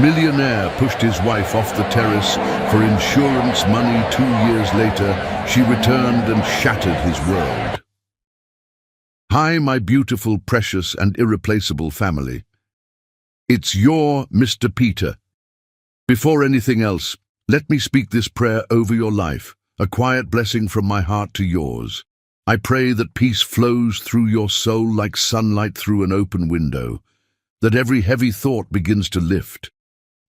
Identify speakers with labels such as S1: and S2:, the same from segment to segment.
S1: Millionaire pushed his wife off the terrace for insurance money. 2 years later, she returned and shattered his world. Hi, my beautiful, precious, and irreplaceable family. It's your Mr. Peter. Before anything else, let me speak this prayer over your life, a quiet blessing from my heart to yours. I pray that peace flows through your soul like sunlight through an open window, that every heavy thought begins to lift,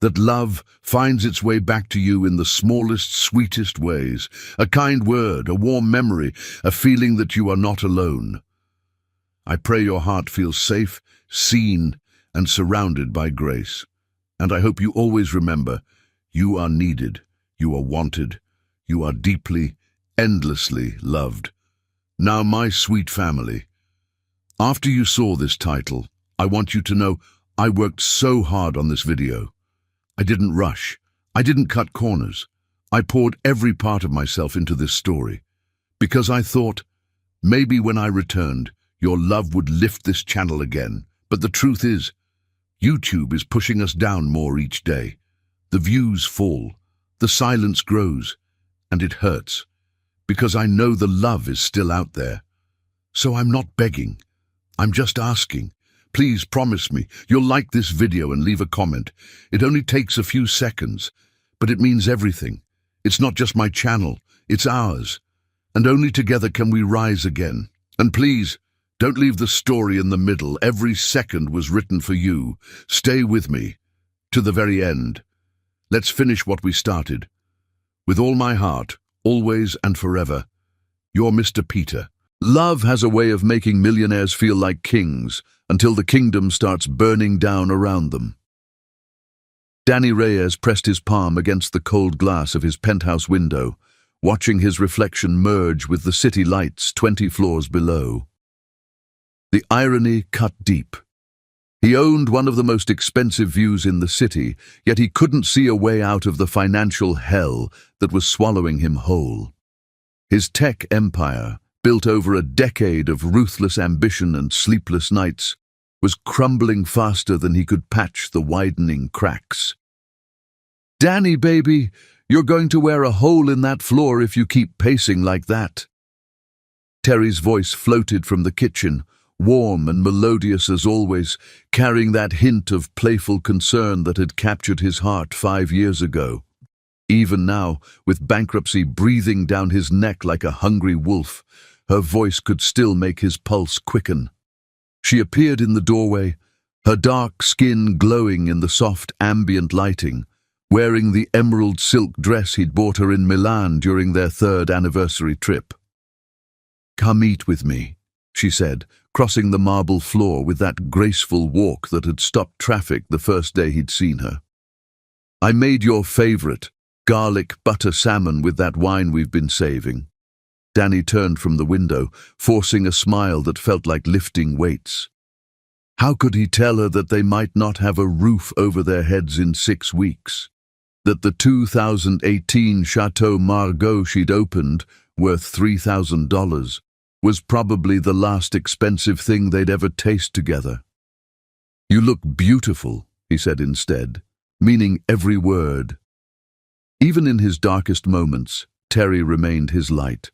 S1: that love finds its way back to you in the smallest, sweetest ways, a kind word, a warm memory, a feeling that you are not alone. I pray your heart feels safe, seen, and surrounded by grace. And I hope you always remember, you are needed, you are wanted, you are deeply, endlessly loved. Now, my sweet family, after you saw this title, I want you to know I worked so hard on this video. I didn't rush. I didn't cut corners. I poured every part of myself into this story because I thought maybe when I returned, your love would lift this channel again. But the truth is, YouTube is pushing us down more each day. The views fall, the silence grows, and it hurts, because I know the love is still out there. So I'm not begging, I'm just asking. Please promise me you'll like this video and leave a comment. It only takes a few seconds, but it means everything. It's not just my channel, it's ours. And only together can we rise again. And please, don't leave the story in the middle. Every second was written for you. Stay with me to the very end. Let's finish what we started. With all my heart, always and forever, you're Mr. Peter. Love has a way of making millionaires feel like kings until the kingdom starts burning down around them. Danny Reyes pressed his palm against the cold glass of his penthouse window, watching his reflection merge with the city lights 20 floors below. The irony cut deep. He owned one of the most expensive views in the city, yet he couldn't see a way out of the financial hell that was swallowing him whole. His tech empire, built over a decade of ruthless ambition and sleepless nights, was crumbling faster than he could patch the widening cracks. "Danny, baby, you're going to wear a hole in that floor if you keep pacing like that." Terry's voice floated from the kitchen, warm and melodious as always, carrying that hint of playful concern that had captured his heart 5 years ago. Even now, with bankruptcy breathing down his neck like a hungry wolf, her voice could still make his pulse quicken. She appeared in the doorway, her dark skin glowing in the soft ambient lighting, wearing the emerald silk dress he'd bought her in Milan during their 3rd anniversary trip. "Come eat with me," she said, crossing the marble floor with that graceful walk that had stopped traffic the first day he'd seen her. "I made your favorite, garlic butter salmon with that wine we've been saving." Danny turned from the window, forcing a smile that felt like lifting weights. How could he tell her that they might not have a roof over their heads in 6 weeks? That the 2018 Chateau Margaux she'd opened, worth $3,000, was probably the last expensive thing they'd ever taste together. "You look beautiful," he said instead, meaning every word. Even in his darkest moments, Terry remained his light.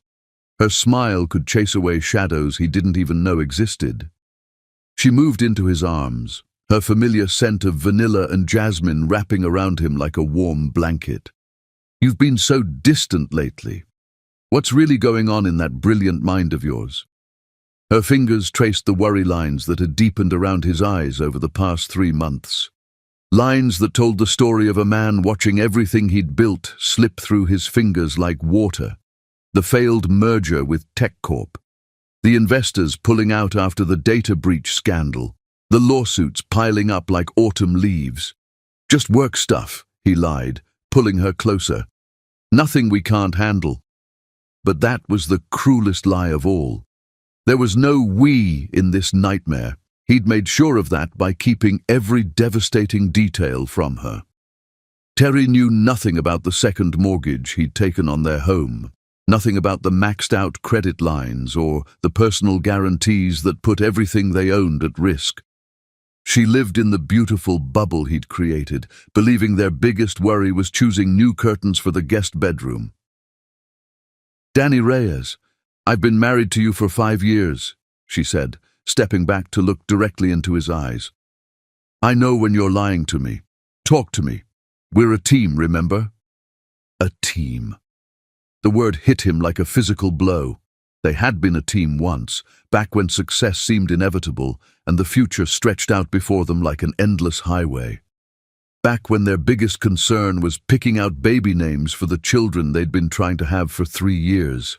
S1: Her smile could chase away shadows he didn't even know existed. She moved into his arms, her familiar scent of vanilla and jasmine wrapping around him like a warm blanket. "You've been so distant lately. What's really going on in that brilliant mind of yours?" Her fingers traced the worry lines that had deepened around his eyes over the past 3 months. Lines that told the story of a man watching everything he'd built slip through his fingers like water. The failed merger with TechCorp, the investors pulling out after the data breach scandal, the lawsuits piling up like autumn leaves. "Just work stuff," he lied, pulling her closer. "Nothing we can't handle." But that was the cruelest lie of all. There was no "we" in this nightmare. He'd made sure of that by keeping every devastating detail from her. Terry knew nothing about the second mortgage he'd taken on their home. Nothing about the maxed-out credit lines or the personal guarantees that put everything they owned at risk. She lived in the beautiful bubble he'd created, believing their biggest worry was choosing new curtains for the guest bedroom. "Danny Reyes, I've been married to you for 5 years," she said, stepping back to look directly into his eyes. "I know when you're lying to me. Talk to me. We're a team, remember?" A team. The word hit him like a physical blow. They had been a team once, back when success seemed inevitable and the future stretched out before them like an endless highway. Back when their biggest concern was picking out baby names for the children they'd been trying to have for 3 years.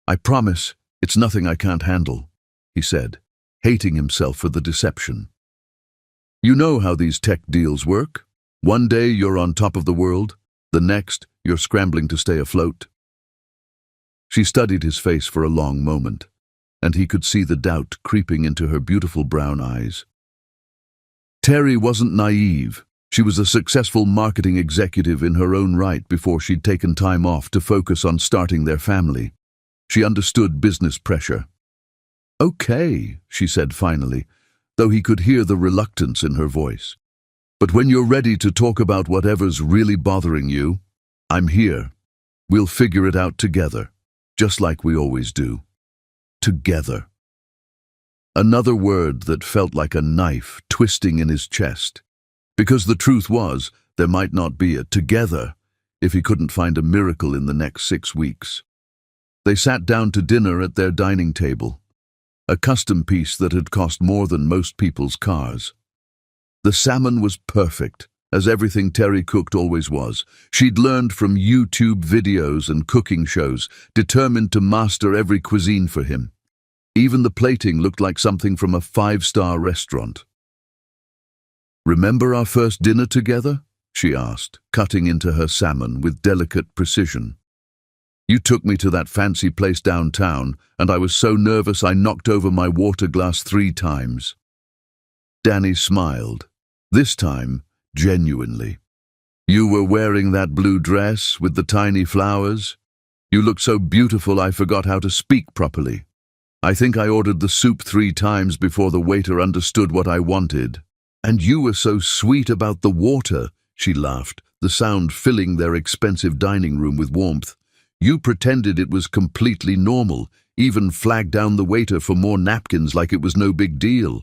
S1: "I promise, it's nothing I can't handle," he said, hating himself for the deception. "You know how these tech deals work. One day you're on top of the world, the next you're scrambling to stay afloat." She studied his face for a long moment, and he could see the doubt creeping into her beautiful brown eyes. Terry wasn't naive. She was a successful marketing executive in her own right before she'd taken time off to focus on starting their family. She understood business pressure. "Okay," she said finally, though he could hear the reluctance in her voice. "But when you're ready to talk about whatever's really bothering you, I'm here. We'll figure it out together. Just like we always do. Together." Another word that felt like a knife twisting in his chest. Because the truth was, there might not be a together if he couldn't find a miracle in the next 6 weeks. They sat down to dinner at their dining table, a custom piece that had cost more than most people's cars. The salmon was perfect, as everything Terry cooked always was. She'd learned from YouTube videos and cooking shows, determined to master every cuisine for him. Even the plating looked like something from a 5-star restaurant. "Remember our first dinner together?" she asked, cutting into her salmon with delicate precision. "You took me to that fancy place downtown, and I was so nervous I knocked over my water glass 3 times. Danny smiled, this time genuinely. "You were wearing that blue dress with the tiny flowers. You looked so beautiful I forgot how to speak properly. I think I ordered the soup 3 times before the waiter understood what I wanted. And you were so sweet about the water," she laughed, the sound filling their expensive dining room with warmth. "You pretended it was completely normal, even flagged down the waiter for more napkins like it was no big deal."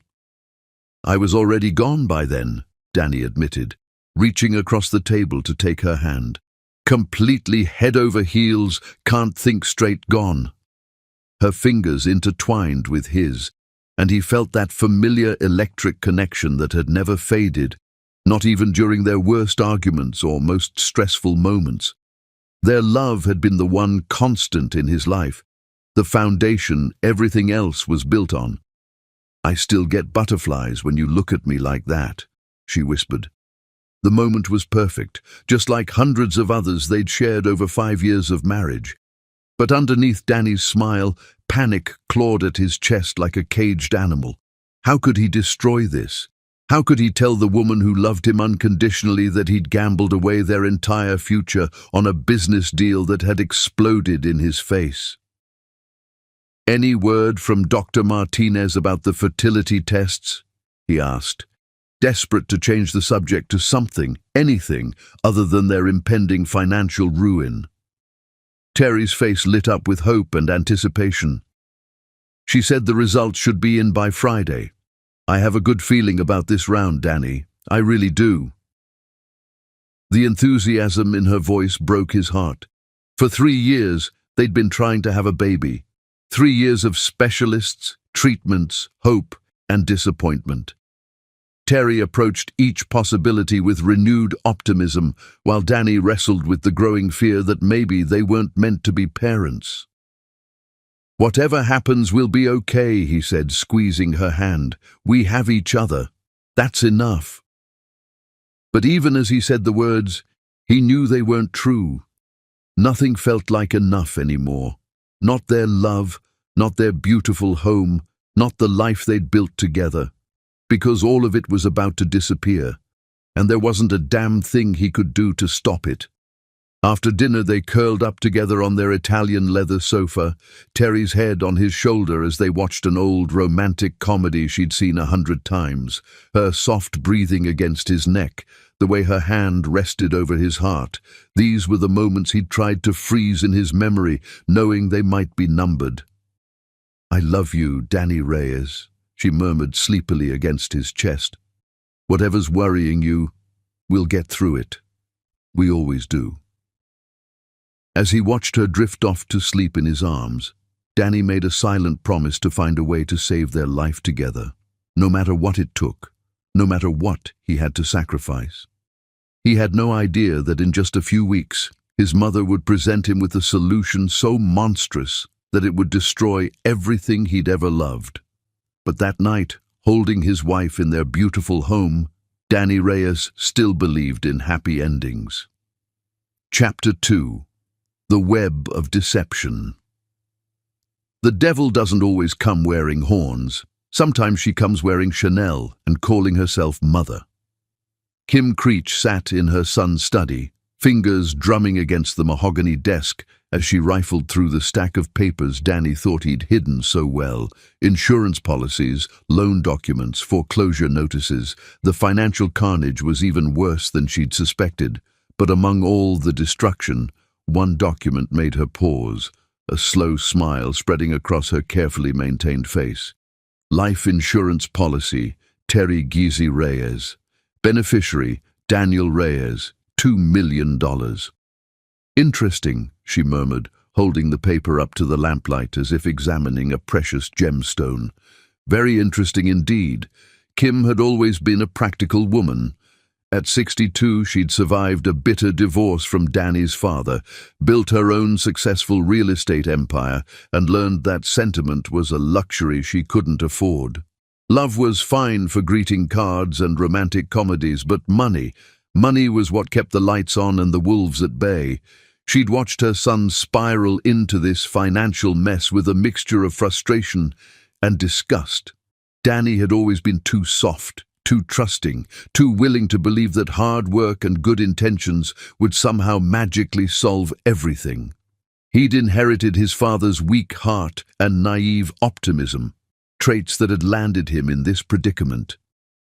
S1: "I was already gone by then," Danny admitted, reaching across the table to take her hand. "Completely head over heels, can't think straight gone." Her fingers intertwined with his, and he felt that familiar electric connection that had never faded, not even during their worst arguments or most stressful moments. Their love had been the one constant in his life, the foundation everything else was built on. "I still get butterflies when you look at me like that," she whispered. The moment was perfect, just like hundreds of others they'd shared over 5 years of marriage. But underneath Danny's smile, panic clawed at his chest like a caged animal. How could he destroy this? How could he tell the woman who loved him unconditionally that he'd gambled away their entire future on a business deal that had exploded in his face? "Any word from Dr. Martinez about the fertility tests?" he asked, desperate to change the subject to something, anything, other than their impending financial ruin. Terry's face lit up with hope and anticipation. "She said the results should be in by Friday. I have a good feeling about this round, Danny. I really do." The enthusiasm in her voice broke his heart. For 3 years, they'd been trying to have a baby. 3 years of specialists, treatments, hope, and disappointment. Terry approached each possibility with renewed optimism, while Danny wrestled with the growing fear that maybe they weren't meant to be parents. "Whatever happens will be okay," he said, squeezing her hand. "We have each other. That's enough." But even as he said the words, he knew they weren't true. Nothing felt like enough anymore. Not their love, not their beautiful home, not the life they'd built together. Because all of it was about to disappear, and there wasn't a damn thing he could do to stop it. After dinner, they curled up together on their Italian leather sofa, Terry's head on his shoulder as they watched an old romantic comedy she'd seen 100 times, her soft breathing against his neck, the way her hand rested over his heart. These were the moments he'd tried to freeze in his memory, knowing they might be numbered. "I love you, Danny Reyes," she murmured sleepily against his chest. "Whatever's worrying you, we'll get through it. We always do." As he watched her drift off to sleep in his arms, Danny made a silent promise to find a way to save their life together, no matter what it took, no matter what he had to sacrifice. He had no idea that in just a few weeks, his mother would present him with a solution so monstrous that it would destroy everything he'd ever loved. But that night, holding his wife in their beautiful home, Danny Reyes still believed in happy endings. Chapter 2. The Web of Deception. The devil doesn't always come wearing horns. Sometimes she comes wearing Chanel and calling herself Mother. Kim Creech sat in her son's study, fingers drumming against the mahogany desk as she rifled through the stack of papers Danny thought he'd hidden so well. Insurance policies, loan documents, foreclosure notices. The financial carnage was even worse than she'd suspected. But among all the destruction, one document made her pause, a slow smile spreading across her carefully maintained face. Life insurance policy, Terry Gizi Reyes. Beneficiary, Daniel Reyes, $2 million. "Interesting," she murmured, holding the paper up to the lamplight as if examining a precious gemstone. "Very interesting indeed. Kim had always been a practical woman. At 62, she'd survived a bitter divorce from Danny's father, built her own successful real estate empire, and learned that sentiment was a luxury she couldn't afford. Love was fine for greeting cards and romantic comedies, but money was what kept the lights on and the wolves at bay. She'd watched her son spiral into this financial mess with a mixture of frustration and disgust. Danny had always been too soft, too trusting, too willing to believe that hard work and good intentions would somehow magically solve everything. He'd inherited his father's weak heart and naive optimism, traits that had landed him in this predicament.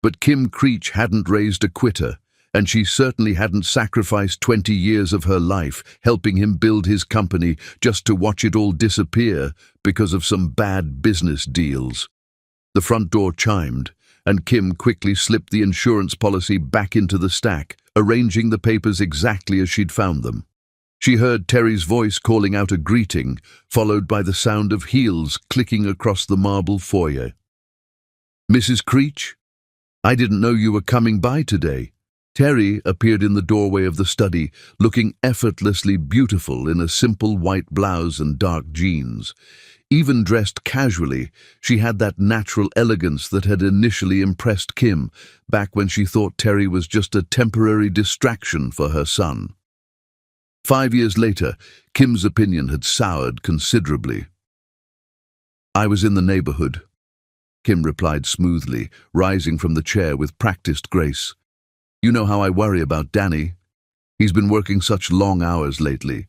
S1: But Kim Creech hadn't raised a quitter, and she certainly hadn't sacrificed 20 years of her life helping him build his company just to watch it all disappear because of some bad business deals. The front door chimed, and Kim quickly slipped the insurance policy back into the stack, arranging the papers exactly as she'd found them. She heard Terry's voice calling out a greeting, followed by the sound of heels clicking across the marble foyer. "Mrs. Creech? I didn't know you were coming by today." Terry appeared in the doorway of the study, looking effortlessly beautiful in a simple white blouse and dark jeans. Even dressed casually, she had that natural elegance that had initially impressed Kim, back when she thought Terry was just a temporary distraction for her son. 5 years later, Kim's opinion had soured considerably. "I was in the neighborhood," Kim replied smoothly, rising from the chair with practiced grace. "You know how I worry about Danny. He's been working such long hours lately."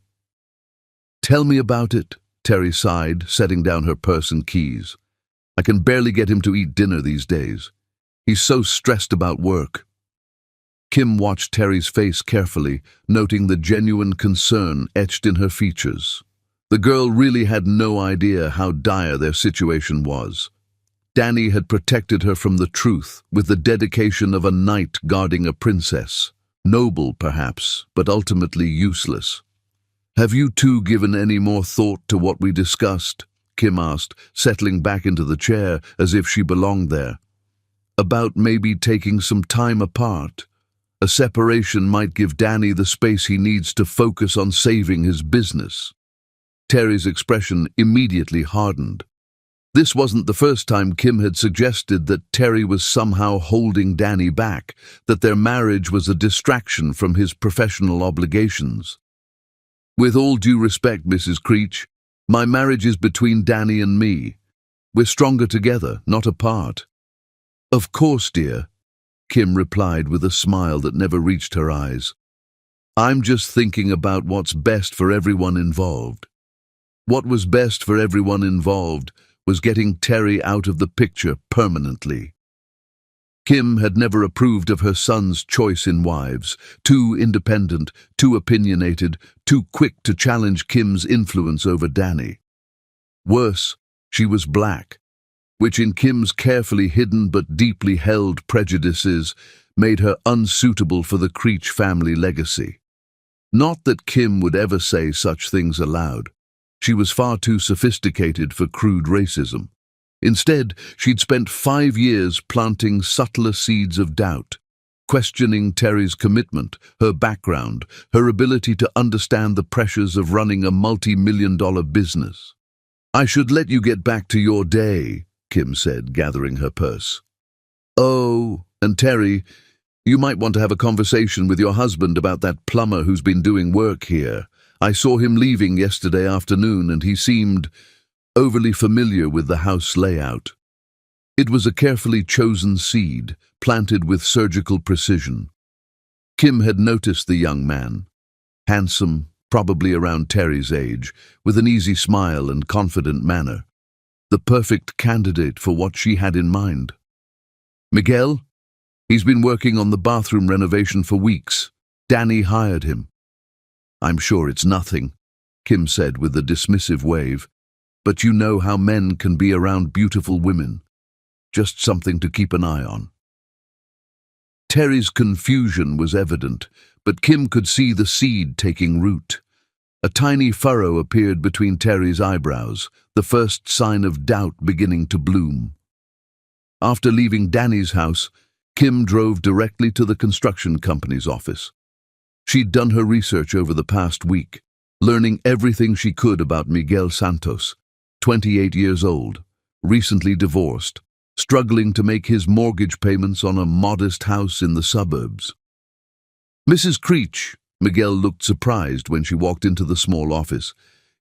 S1: "Tell me about it," Terry sighed, setting down her purse and keys. "I can barely get him to eat dinner these days. He's so stressed about work." Kim watched Terry's face carefully, noting the genuine concern etched in her features. The girl really had no idea how dire their situation was. Danny had protected her from the truth with the dedication of a knight guarding a princess. Noble, perhaps, but ultimately useless. "Have you two given any more thought to what we discussed?" Kim asked, settling back into the chair as if she belonged there. "About maybe taking some time apart. A separation might give Danny the space he needs to focus on saving his business." Terry's expression immediately hardened. This wasn't the first time Kim had suggested that Terry was somehow holding Danny back, that their marriage was a distraction from his professional obligations. "With all due respect, Mrs. Creech, my marriage is between Danny and me. We're stronger together, not apart." "Of course, dear," Kim replied with a smile that never reached her eyes. I'm just thinking about what's best for everyone involved. What was best for everyone involved was getting Terry out of the picture permanently. Kim had never approved of her son's choice in wives, too independent, too opinionated, too quick to challenge Kim's influence over Danny. Worse, she was black, which in Kim's carefully hidden but deeply held prejudices made her unsuitable for the Creech family legacy. Not that Kim would ever say such things aloud. She was far too sophisticated for crude racism. Instead, she'd spent 5 years planting subtler seeds of doubt, questioning Terry's commitment, her background, her ability to understand the pressures of running a multi-million-dollar business. "I should let you get back to your day," Kim said, gathering her purse. "Oh, and Terry, you might want to have a conversation with your husband about that plumber who's been doing work here. I saw him leaving yesterday afternoon and he seemed overly familiar with the house layout." It was a carefully chosen seed, planted with surgical precision. Kim had noticed the young man, handsome, probably around Terry's age, with an easy smile and confident manner, the perfect candidate for what she had in mind. "Miguel? He's been working on the bathroom renovation for weeks. Danny hired him." "I'm sure it's nothing," Kim said with a dismissive wave. "But you know how men can be around beautiful women. Just something to keep an eye on." Terry's confusion was evident, but Kim could see the seed taking root. A tiny furrow appeared between Terry's eyebrows, the first sign of doubt beginning to bloom. After leaving Danny's house, Kim drove directly to the construction company's office. She'd done her research over the past week, learning everything she could about Miguel Santos, 28 years old, recently divorced, struggling to make his mortgage payments on a modest house in the suburbs. "Mrs. Creech," Miguel looked surprised when she walked into the small office.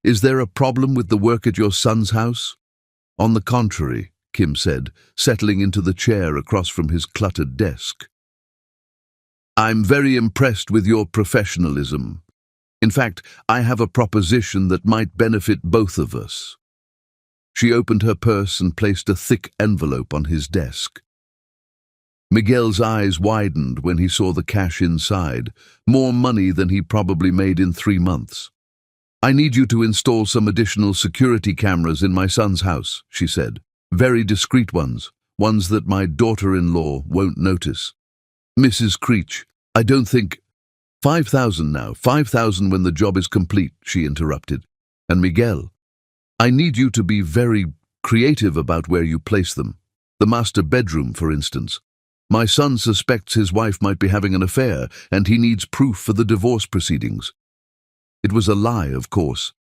S1: "Is there a problem with the work at your son's house?" "On the contrary," Kim said, settling into the chair across from his cluttered desk. "I'm very impressed with your professionalism. In fact, I have a proposition that might benefit both of us." She opened her purse and placed a thick envelope on his desk. Miguel's eyes widened when he saw the cash inside, more money than he probably made in 3 months. "I need you to install some additional security cameras in my son's house," she said. "Very discreet ones that my daughter-in-law won't notice." "Mrs. Creech, I don't think—" "5,000 now, 5,000 when the job is complete," she interrupted. "And Miguel, I need you to be very creative about where you place them. The master bedroom, for instance. My son suspects his wife might be having an affair, and he needs proof for the divorce proceedings." It was a lie, of course,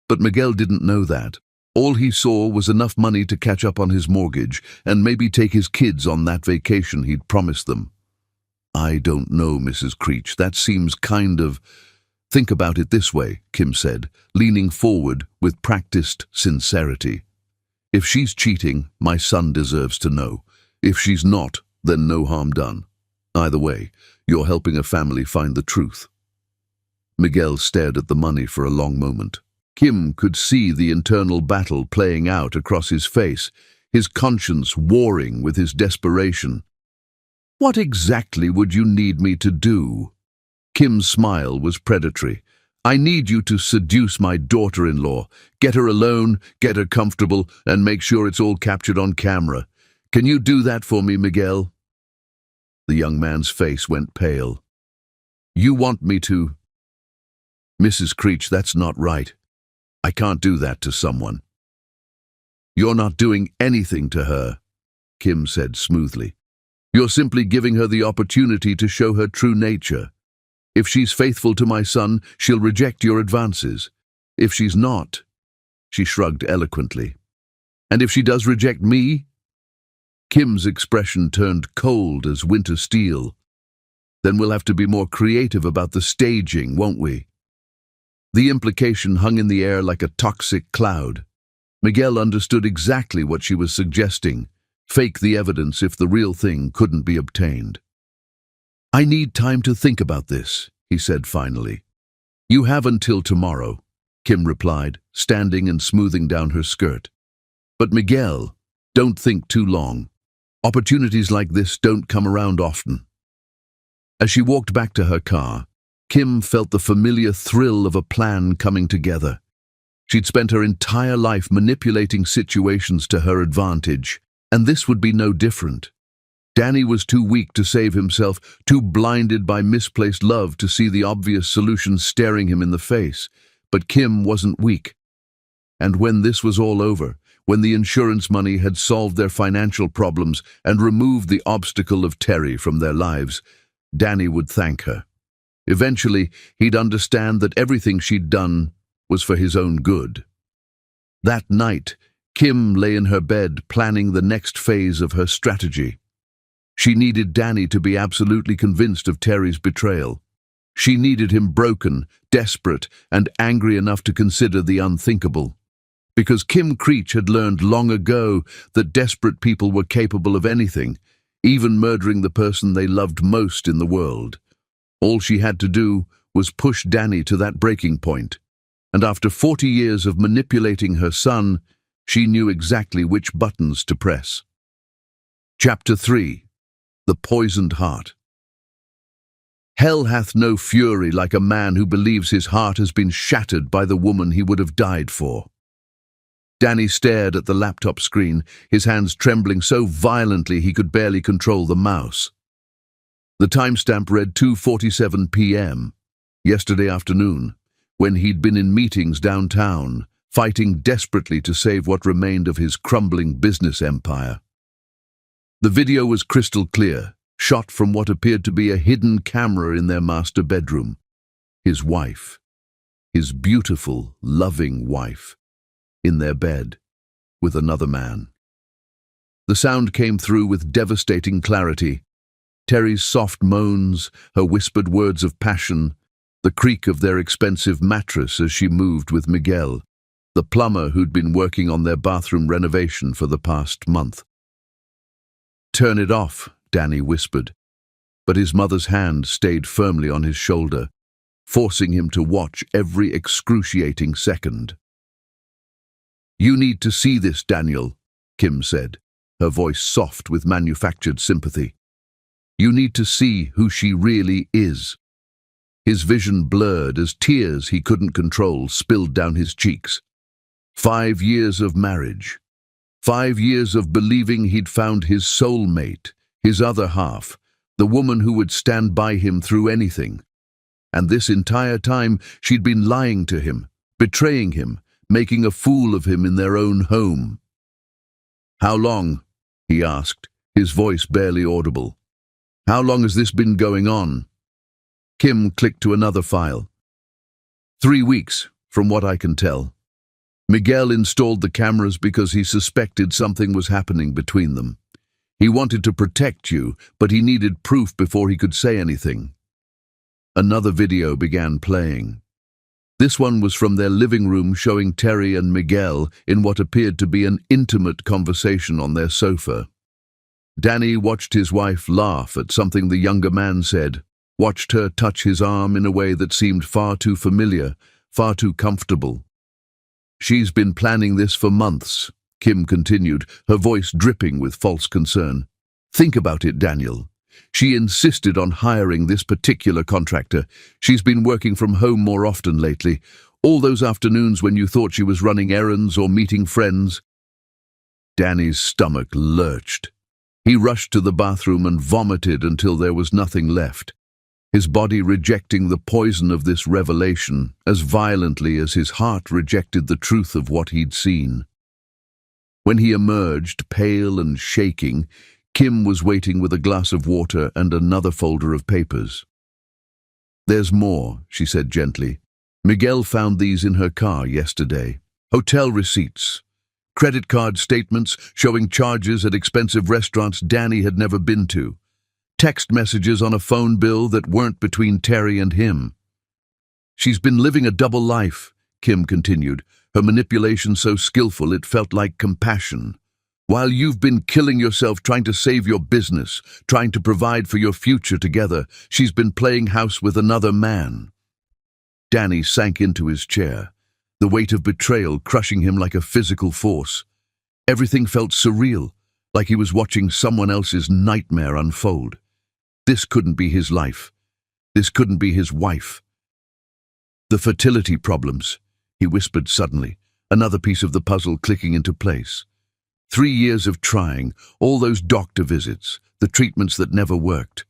S1: but Miguel didn't know that. All he saw was enough money to catch up on his mortgage and maybe take his kids on that vacation he'd promised them. "I don't know, Mrs. Creech, that seems kind of—" "Think about it this way," Kim said, leaning forward with practiced sincerity. "If she's cheating, my son deserves to know. If she's not, then no harm done. Either way, you're helping a family find the truth." Miguel stared at the money for a long moment. Kim could see the internal battle playing out across his face, his conscience warring with his desperation. "What exactly would you need me to do?" Kim's smile was predatory. "I need you to seduce my daughter-in-law, get her alone, get her comfortable, and make sure it's all captured on camera. Can you do that for me, Miguel?" The young man's face went pale. "You want me to—" "Mrs. Creech, that's not right. I can't do that to someone." "You're not doing anything to her," Kim said smoothly. "You're simply giving her the opportunity to show her true nature. If she's faithful to my son, she'll reject your advances. If she's not—" She shrugged eloquently. "And if she does reject me?" Kim's expression turned cold as winter steel. "Then we'll have to be more creative about the staging, won't we?" The implication hung in the air like a toxic cloud. Miguel understood exactly what she was suggesting. Fake the evidence if the real thing couldn't be obtained. "I need time to think about this," he said finally. You have until tomorrow, Kim replied, standing and smoothing down her skirt. But Miguel, don't think too long. Opportunities like this don't come around often. As she walked back to her car, Kim felt the familiar thrill of a plan coming together. She'd spent her entire life manipulating situations to her advantage, and this would be no different. Danny was too weak to save himself, too blinded by misplaced love to see the obvious solution staring him in the face. But Kim wasn't weak. And when this was all over, when the insurance money had solved their financial problems and removed the obstacle of Terry from their lives, Danny would thank her. Eventually, he'd understand that everything she'd done was for his own good. That night, Kim lay in her bed planning the next phase of her strategy. She needed Danny to be absolutely convinced of Terry's betrayal. She needed him broken, desperate, and angry enough to consider the unthinkable. Because Kim Creech had learned long ago that desperate people were capable of anything, even murdering the person they loved most in the world. All she had to do was push Danny to that breaking point. And after 40 years of manipulating her son, she knew exactly which buttons to press. Chapter 3. The Poisoned Heart. Hell hath no fury like a man who believes his heart has been shattered by the woman he would have died for. Danny stared at the laptop screen, his hands trembling so violently he could barely control the mouse. The timestamp read 2:47 p.m., yesterday afternoon, when he'd been in meetings downtown, fighting desperately to save what remained of his crumbling business empire. The video was crystal clear, shot from what appeared to be a hidden camera in their master bedroom. His wife, his beautiful, loving wife, in their bed, with another man. The sound came through with devastating clarity. Terry's soft moans, her whispered words of passion, the creak of their expensive mattress as she moved with Miguel, the plumber who'd been working on their bathroom renovation for the past month. "Turn it off," Danny whispered, but his mother's hand stayed firmly on his shoulder, forcing him to watch every excruciating second. "You need to see this, Daniel," Kim said, her voice soft with manufactured sympathy. "You need to see who she really is." His vision blurred as tears he couldn't control spilled down his cheeks. 5 years of marriage. 5 years of believing he'd found his soulmate, his other half, the woman who would stand by him through anything. And this entire time she'd been lying to him, betraying him, making a fool of him in their own home. "How long?" he asked, his voice barely audible. "How long has this been going on?" Kim clicked to another file. 3 weeks, from what I can tell. Miguel installed the cameras because he suspected something was happening between them. He wanted to protect you, but he needed proof before he could say anything. Another video began playing. This one was from their living room, showing Terry and Miguel in what appeared to be an intimate conversation on their sofa. Danny watched his wife laugh at something the younger man said, watched her touch his arm in a way that seemed far too familiar, far too comfortable. "She's been planning this for months," Kim continued, her voice dripping with false concern. "Think about it, Daniel. She insisted on hiring this particular contractor. She's been working from home more often lately. All those afternoons when you thought she was running errands or meeting friends." Danny's stomach lurched. He rushed to the bathroom and vomited until there was nothing left, his body rejecting the poison of this revelation as violently as his heart rejected the truth of what he'd seen. When he emerged, pale and shaking, Kim was waiting with a glass of water and another folder of papers. "There's more," she said gently. "Miguel found these in her car yesterday. Hotel receipts, credit card statements showing charges at expensive restaurants Danny had never been to, text messages on a phone bill that weren't between Terry and him. She's been living a double life," Kim continued, her manipulation so skillful it felt like compassion. While you've been killing yourself trying to save your business, trying to provide for your future together, she's been playing house with another man. Danny sank into his chair, the weight of betrayal crushing him like a physical force. Everything felt surreal, like he was watching someone else's nightmare unfold. This couldn't be his life. This couldn't be his wife. The fertility problems, he whispered suddenly, another piece of the puzzle clicking into place. 3 years of trying, all those doctor visits, the treatments that never worked.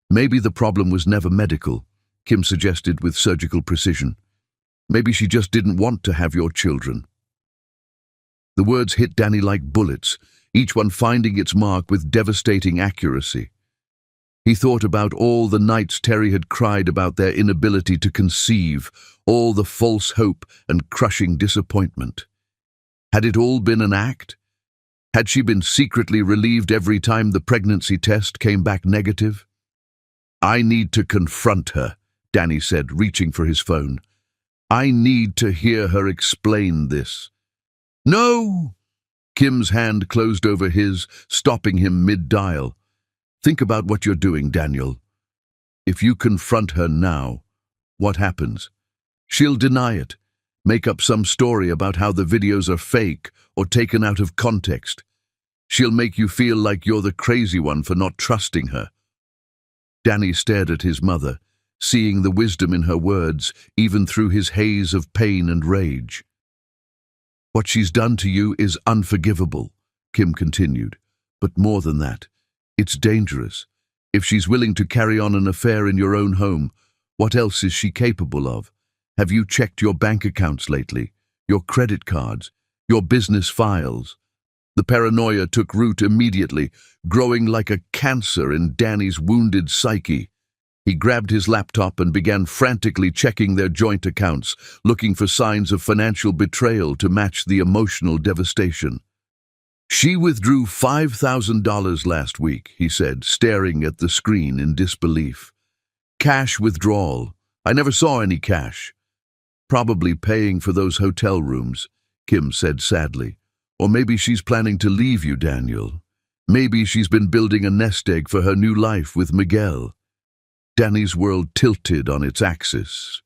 S1: Maybe the problem was never medical, Kim suggested with surgical precision. Maybe she just didn't want to have your children. The words hit Danny like bullets, each one finding its mark with devastating accuracy. He thought about all the nights Terry had cried about their inability to conceive, all the false hope and crushing disappointment. Had it all been an act? Had she been secretly relieved every time the pregnancy test came back negative? "I need to confront her," Danny said, reaching for his phone. "I need to hear her explain this." "No!" Kim's hand closed over his, stopping him mid-dial. "Think about what you're doing, Daniel. If you confront her now, what happens? She'll deny it, make up some story about how the videos are fake or taken out of context. She'll make you feel like you're the crazy one for not trusting her." Danny stared at his mother, seeing the wisdom in her words, even through his haze of pain and rage. "What she's done to you is unforgivable," Kim continued. "But more than that, it's dangerous. If she's willing to carry on an affair in your own home, what else is she capable of? Have you checked your bank accounts lately? Your credit cards? Your business files?" The paranoia took root immediately, growing like a cancer in Danny's wounded psyche. He grabbed his laptop and began frantically checking their joint accounts, looking for signs of financial betrayal to match the emotional devastation. "She withdrew $5,000 last week," he said, staring at the screen in disbelief. "Cash withdrawal. I never saw any cash." "Probably paying for those hotel rooms," Kim said sadly. "Or maybe she's planning to leave you, Daniel. Maybe she's been building a nest egg for her new life with Miguel." Danny's world tilted on its axis.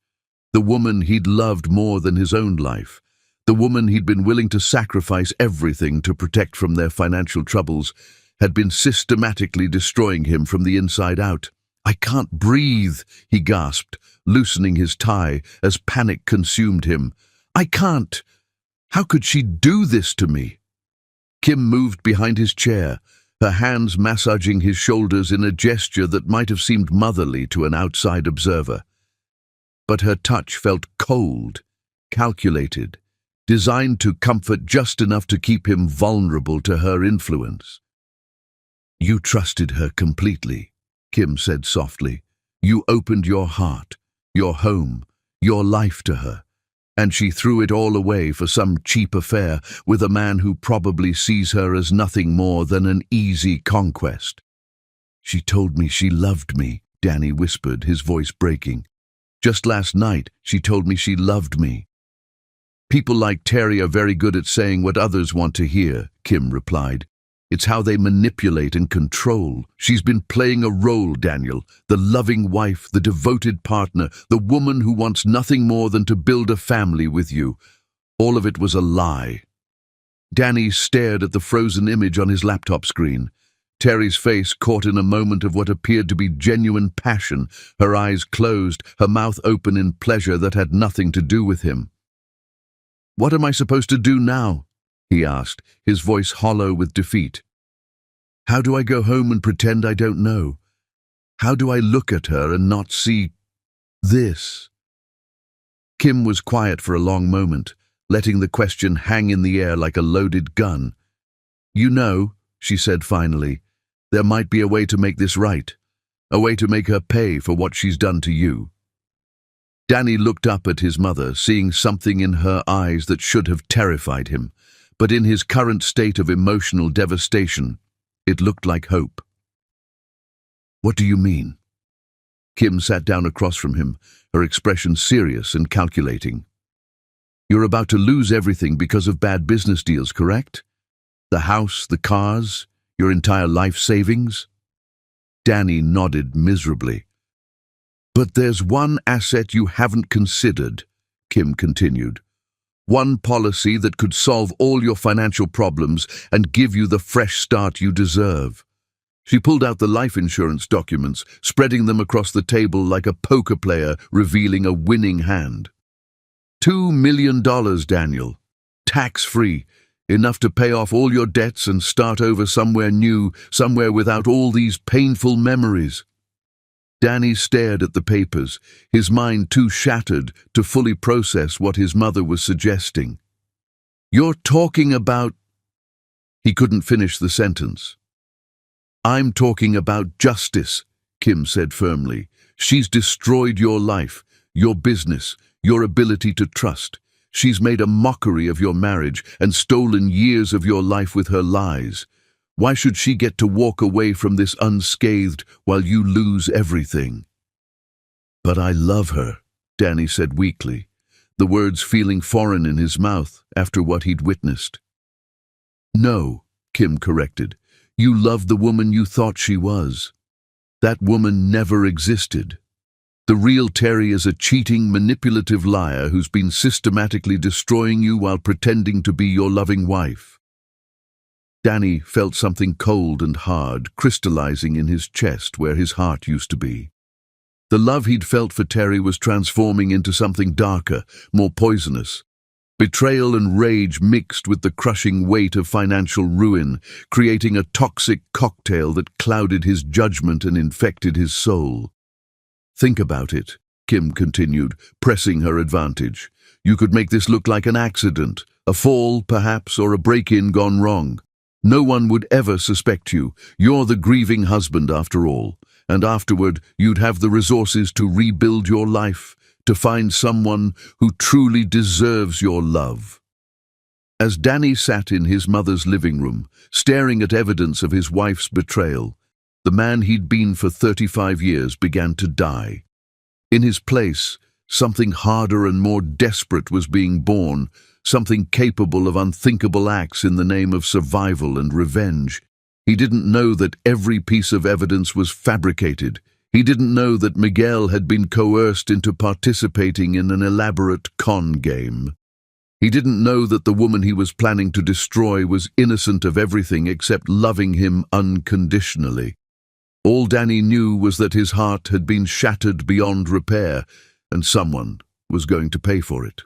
S1: The woman he'd loved more than his own life, the woman he'd been willing to sacrifice everything to protect from their financial troubles, had been systematically destroying him from the inside out. "I can't breathe," he gasped, loosening his tie as panic consumed him. "I can't. How could she do this to me?" Kim moved behind his chair, her hands massaging his shoulders in a gesture that might have seemed motherly to an outside observer. But her touch felt cold, calculated, designed to comfort just enough to keep him vulnerable to her influence. "You trusted her completely," Kim said softly. "You opened your heart, your home, your life to her. And she threw it all away for some cheap affair with a man who probably sees her as nothing more than an easy conquest." "She told me she loved me," Danny whispered, his voice breaking. "Just last night, she told me she loved me." "People like Terry are very good at saying what others want to hear," Kim replied. "It's how they manipulate and control. She's been playing a role, Daniel, the loving wife, the devoted partner, the woman who wants nothing more than to build a family with you. All of it was a lie." Danny stared at the frozen image on his laptop screen. Terry's face caught in a moment of what appeared to be genuine passion, her eyes closed, her mouth open in pleasure that had nothing to do with him. "What am I supposed to do now?" he asked, his voice hollow with defeat. "How do I go home and pretend I don't know? How do I look at her and not see this?" Kim was quiet for a long moment, letting the question hang in the air like a loaded gun. "You know," she said finally, "there might be a way to make this right, a way to make her pay for what she's done to you." Danny looked up at his mother, seeing something in her eyes that should have terrified him. But in his current state of emotional devastation, it looked like hope. "What do you mean?" Kim sat down across from him, her expression serious and calculating. "You're about to lose everything because of bad business deals, correct? The house, the cars, your entire life savings? Danny nodded miserably. But there's one asset you haven't considered, Kim continued. One policy that could solve all your financial problems and give you the fresh start you deserve. She pulled out the life insurance documents, spreading them across the table like a poker player revealing a winning hand. $2 million, Daniel. Tax-free. Enough to pay off all your debts and start over somewhere new, somewhere without all these painful memories. Danny stared at the papers, his mind too shattered to fully process what his mother was suggesting. You're talking about... He couldn't finish the sentence. I'm talking about justice, Kim said firmly. She's destroyed your life, your business, your ability to trust. She's made a mockery of your marriage and stolen years of your life with her lies. Why should she get to walk away from this unscathed while you lose everything? But I love her, Danny said weakly, the words feeling foreign in his mouth after what he'd witnessed. No, Kim corrected. You love the woman you thought she was. That woman never existed. The real Terry is a cheating, manipulative liar who's been systematically destroying you while pretending to be your loving wife. Danny felt something cold and hard crystallizing in his chest where his heart used to be. The love he'd felt for Terry was transforming into something darker, more poisonous. Betrayal and rage mixed with the crushing weight of financial ruin, creating a toxic cocktail that clouded his judgment and infected his soul. Think about it, Kim continued, pressing her advantage. You could make this look like an accident, a fall, perhaps, or a break-in gone wrong. No one would ever suspect you. You're the grieving husband, after all. And afterward, you'd have the resources to rebuild your life, to find someone who truly deserves your love. As Danny sat in his mother's living room, staring at evidence of his wife's betrayal, the man he'd been for 35 years began to die. In his place, something harder and more desperate was being born, something capable of unthinkable acts in the name of survival and revenge. He didn't know that every piece of evidence was fabricated. He didn't know that Miguel had been coerced into participating in an elaborate con game. He didn't know that the woman he was planning to destroy was innocent of everything except loving him unconditionally. All Danny knew was that his heart had been shattered beyond repair, and someone was going to pay for it.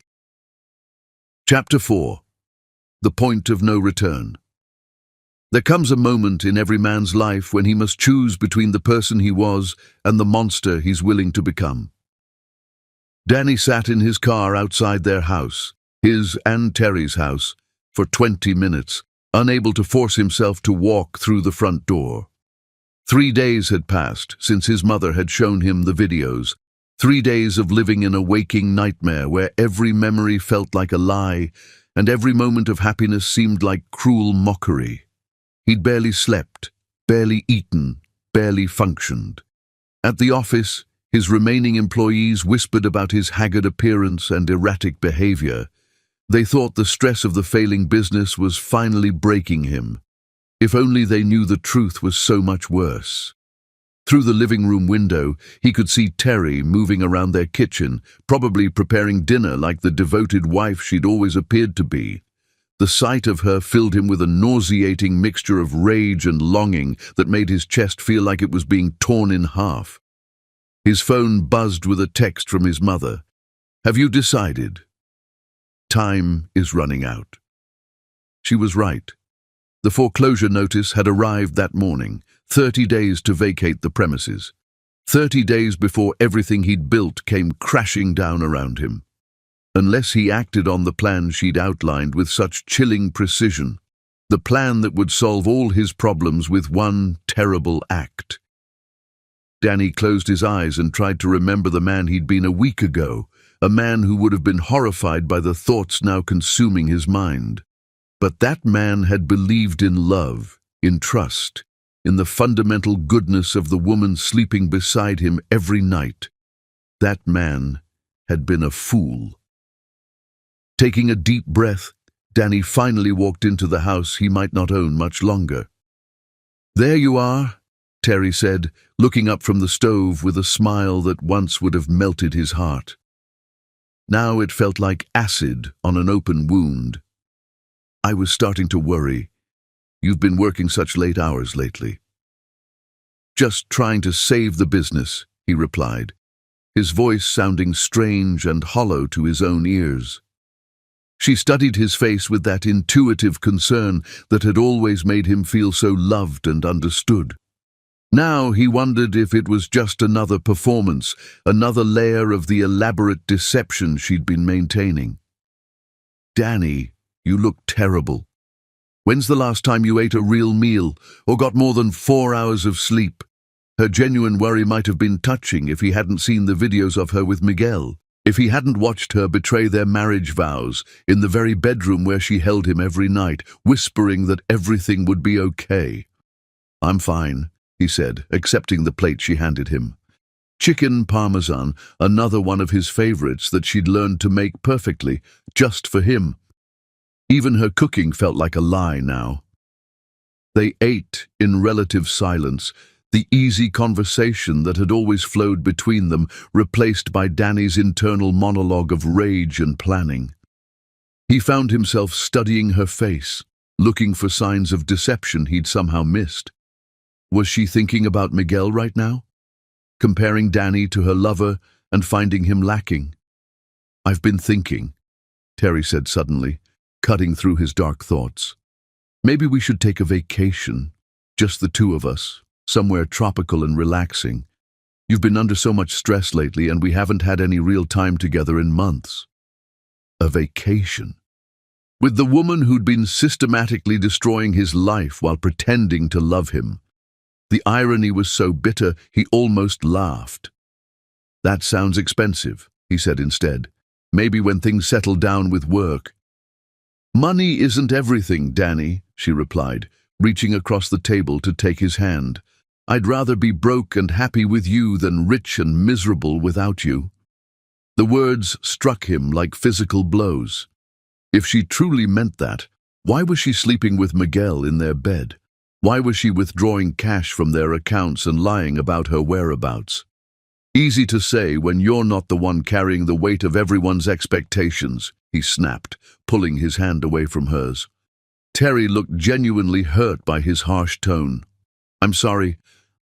S1: Chapter 4. The Point of No Return. There comes a moment in every man's life when he must choose between the person he was and the monster he's willing to become. Danny sat in his car outside their house, his and Terry's house, for 20 minutes, unable to force himself to walk through the front door. 3 days had passed since his mother had shown him the videos. 3 days of living in a waking nightmare where every memory felt like a lie and every moment of happiness seemed like cruel mockery. He'd barely slept, barely eaten, barely functioned. At the office, his remaining employees whispered about his haggard appearance and erratic behavior. They thought the stress of the failing business was finally breaking him. If only they knew the truth was so much worse. Through the living room window, he could see Terry moving around their kitchen, probably preparing dinner like the devoted wife she'd always appeared to be. The sight of her filled him with a nauseating mixture of rage and longing that made his chest feel like it was being torn in half. His phone buzzed with a text from his mother. "Have you decided? Time is running out." She was right. The foreclosure notice had arrived that morning, 30 days to vacate the premises. 30 days before everything he'd built came crashing down around him. Unless he acted on the plan she'd outlined with such chilling precision, the plan that would solve all his problems with one terrible act. Danny closed his eyes and tried to remember the man he'd been a week ago, a man who would have been horrified by the thoughts now consuming his mind. But that man had believed in love, in trust, in the fundamental goodness of the woman sleeping beside him every night. That man had been a fool. Taking a deep breath, Danny finally walked into the house he might not own much longer. "There you are," Terry said, looking up from the stove with a smile that once would have melted his heart. Now it felt like acid on an open wound. "I was starting to worry. You've been working such late hours lately." "Just trying to save the business," he replied, his voice sounding strange and hollow to his own ears. She studied his face with that intuitive concern that had always made him feel so loved and understood. Now he wondered if it was just another performance, another layer of the elaborate deception she'd been maintaining. "Danny, you look terrible. When's the last time you ate a real meal or got more than 4 hours of sleep?" Her genuine worry might have been touching if he hadn't seen the videos of her with Miguel, if he hadn't watched her betray their marriage vows in the very bedroom where she held him every night, whispering that everything would be okay. "I'm fine," he said, accepting the plate she handed him. Chicken parmesan, another one of his favorites that she'd learned to make perfectly, just for him. Even her cooking felt like a lie now. They ate in relative silence, the easy conversation that had always flowed between them replaced by Danny's internal monologue of rage and planning. He found himself studying her face, looking for signs of deception he'd somehow missed. Was she thinking about Miguel right now? Comparing Danny to her lover and finding him lacking? "I've been thinking," Terry said suddenly, cutting through his dark thoughts. "Maybe we should take a vacation, just the two of us, somewhere tropical and relaxing. You've been under so much stress lately and we haven't had any real time together in months." A vacation? With the woman who'd been systematically destroying his life while pretending to love him. The irony was so bitter he almost laughed. "That sounds expensive," he said instead. "Maybe when things settle down with work." "Money isn't everything, Danny," she replied, reaching across the table to take his hand. "I'd rather be broke and happy with you than rich and miserable without you." The words struck him like physical blows. If she truly meant that, why was she sleeping with Miguel in their bed? Why was she withdrawing cash from their accounts and lying about her whereabouts? "Easy to say when you're not the one carrying the weight of everyone's expectations," he snapped, pulling his hand away from hers. Terry looked genuinely hurt by his harsh tone. "I'm sorry.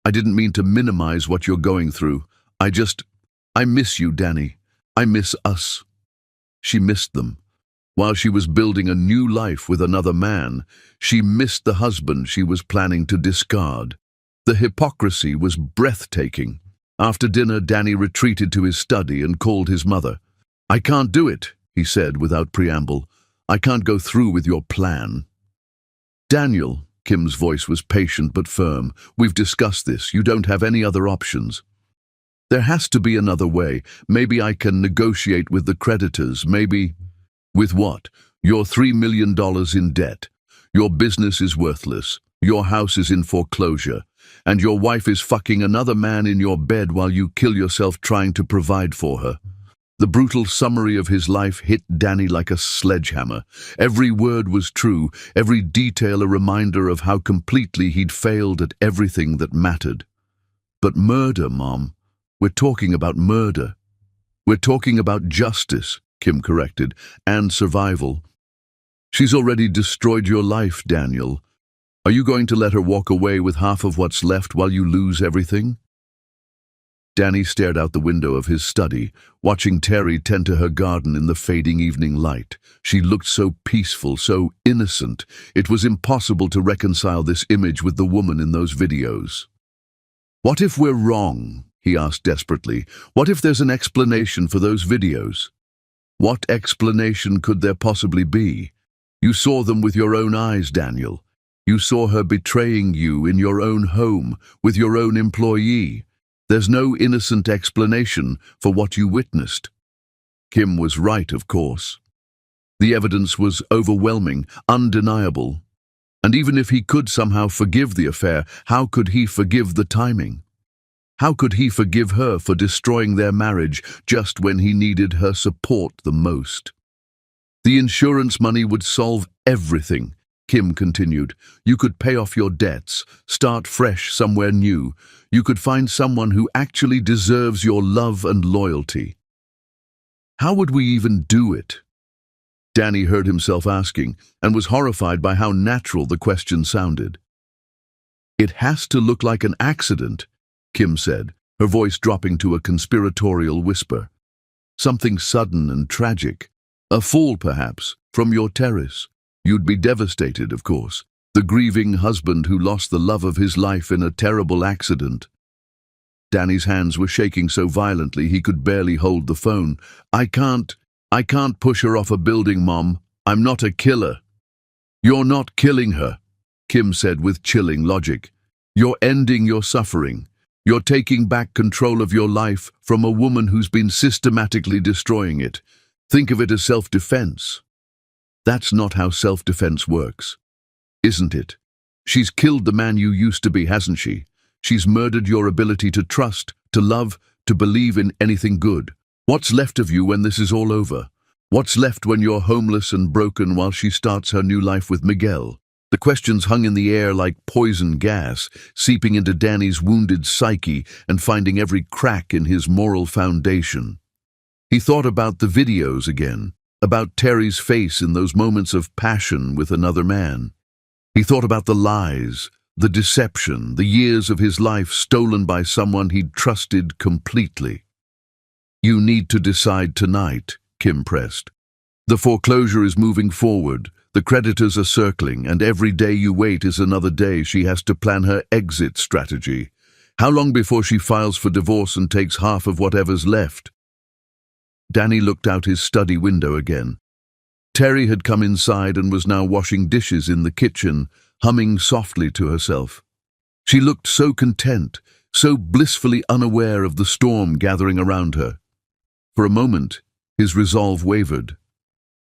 S1: I didn't mean to minimize what you're going through. I miss you, Danny. I miss us." She missed them. While she was building a new life with another man, she missed the husband she was planning to discard. The hypocrisy was breathtaking. After dinner, Danny retreated to his study and called his mother. "I can't do it," he said without preamble. "I can't go through with your plan." "Daniel," Kim's voice was patient but firm, "we've discussed this. You don't have any other options." "There has to be another way. Maybe I can negotiate with the creditors, maybe—" "With what? You're $3 million in debt. Your business is worthless. Your house is in foreclosure. And your wife is fucking another man in your bed while you kill yourself trying to provide for her." The brutal summary of his life hit Danny like a sledgehammer. Every word was true, every detail a reminder of how completely he'd failed at everything that mattered. "But murder, Mom. We're talking about murder." "We're talking about justice," Kim corrected, "and survival." "She's already destroyed your life, Daniel. Are you going to let her walk away with half of what's left while you lose everything?" Danny stared out the window of his study, watching Terry tend to her garden in the fading evening light. She looked so peaceful, so innocent. It was impossible to reconcile this image with the woman in those videos. "What if we're wrong?" he asked desperately. "What if there's an explanation for those videos?" "What explanation could there possibly be? You saw them with your own eyes, Daniel. You saw her betraying you in your own home, with your own employee. There's no innocent explanation for what you witnessed." Kim was right, of course. The evidence was overwhelming, undeniable. And even if he could somehow forgive the affair, how could he forgive the timing? How could he forgive her for destroying their marriage just when he needed her support the most? The insurance money would solve everything, Kim continued. You could pay off your debts, start fresh somewhere new. You could find someone who actually deserves your love and loyalty. How would we even do it? Danny heard himself asking, and was horrified by how natural the question sounded. It has to look like an accident, Kim said, her voice dropping to a conspiratorial whisper. Something sudden and tragic. A fall, perhaps, from your terrace. You'd be devastated, of course. The grieving husband who lost the love of his life in a terrible accident. Danny's hands were shaking so violently he could barely hold the phone. I can't push her off a building, Mom. I'm not a killer. You're not killing her, Kim said with chilling logic. You're ending your suffering. You're taking back control of your life from a woman who's been systematically destroying it. Think of it as self-defense. That's not how self-defense works, isn't it? She's killed the man you used to be, hasn't she? She's murdered your ability to trust, to love, to believe in anything good. What's left of you when this is all over? What's left when you're homeless and broken while she starts her new life with Miguel? The questions hung in the air like poison gas, seeping into Danny's wounded psyche and finding every crack in his moral foundation. He thought about the videos again, about Terry's face in those moments of passion with another man. He thought about the lies, the deception, the years of his life stolen by someone he'd trusted completely. You need to decide tonight, Kim pressed. The foreclosure is moving forward, the creditors are circling, and every day you wait is another day she has to plan her exit strategy. How long before she files for divorce and takes half of whatever's left? Danny looked out his study window again. Terry had come inside and was now washing dishes in the kitchen, humming softly to herself. She looked so content, so blissfully unaware of the storm gathering around her. For a moment, his resolve wavered.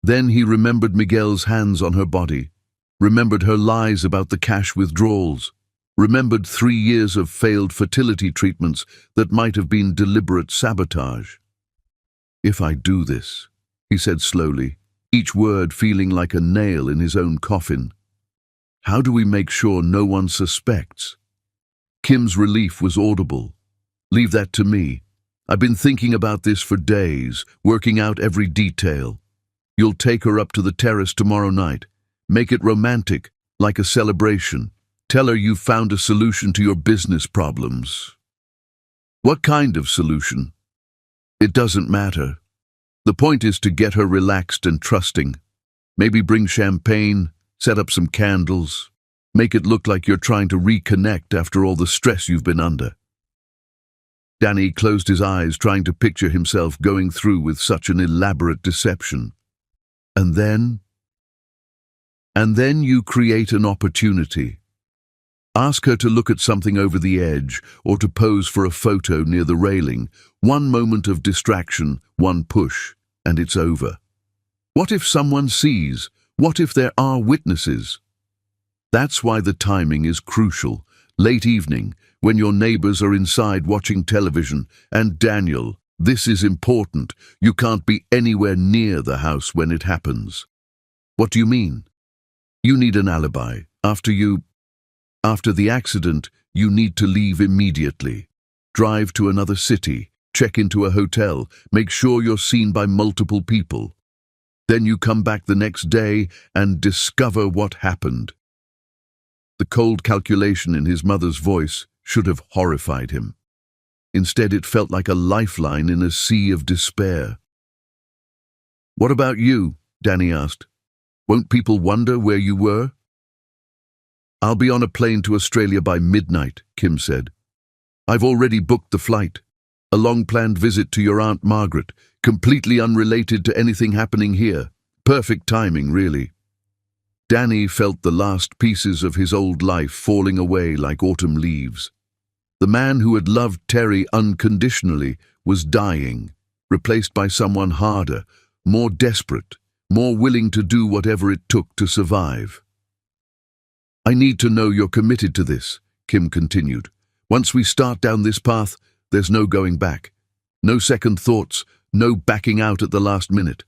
S1: Then he remembered Miguel's hands on her body, remembered her lies about the cash withdrawals, remembered 3 years of failed fertility treatments that might have been deliberate sabotage. If I do this, he said slowly, each word feeling like a nail in his own coffin. How do we make sure no one suspects? Kim's relief was audible. Leave that to me. I've been thinking about this for days, working out every detail. You'll take her up to the terrace tomorrow night. Make it romantic, like a celebration. Tell her you've found a solution to your business problems. What kind of solution? It doesn't matter. The point is to get her relaxed and trusting. Maybe bring champagne, set up some candles. Make it look like you're trying to reconnect after all the stress you've been under. Danny closed his eyes, trying to picture himself going through with such an elaborate deception. And then you create an opportunity. Ask her to look at something over the edge or to pose for a photo near the railing. One moment of distraction, one push, and it's over. What if someone sees? What if there are witnesses? That's why the timing is crucial. Late evening, when your neighbors are inside watching television. And Daniel, this is important. You can't be anywhere near the house when it happens. What do you mean? You need an alibi. After the accident, you need to leave immediately. Drive to another city, check into a hotel, make sure you're seen by multiple people. Then you come back the next day and discover what happened. The cold calculation in his mother's voice should have horrified him. Instead, it felt like a lifeline in a sea of despair. What about you? Danny asked. Won't people wonder where you were? I'll be on a plane to Australia by midnight, Kim said. I've already booked the flight. A long-planned visit to your Aunt Margaret, completely unrelated to anything happening here. Perfect timing, really. Danny felt the last pieces of his old life falling away like autumn leaves. The man who had loved Terry unconditionally was dying, replaced by someone harder, more desperate, more willing to do whatever it took to survive. I need to know you're committed to this, Kim continued. Once we start down this path, there's no going back. No second thoughts, no backing out at the last minute.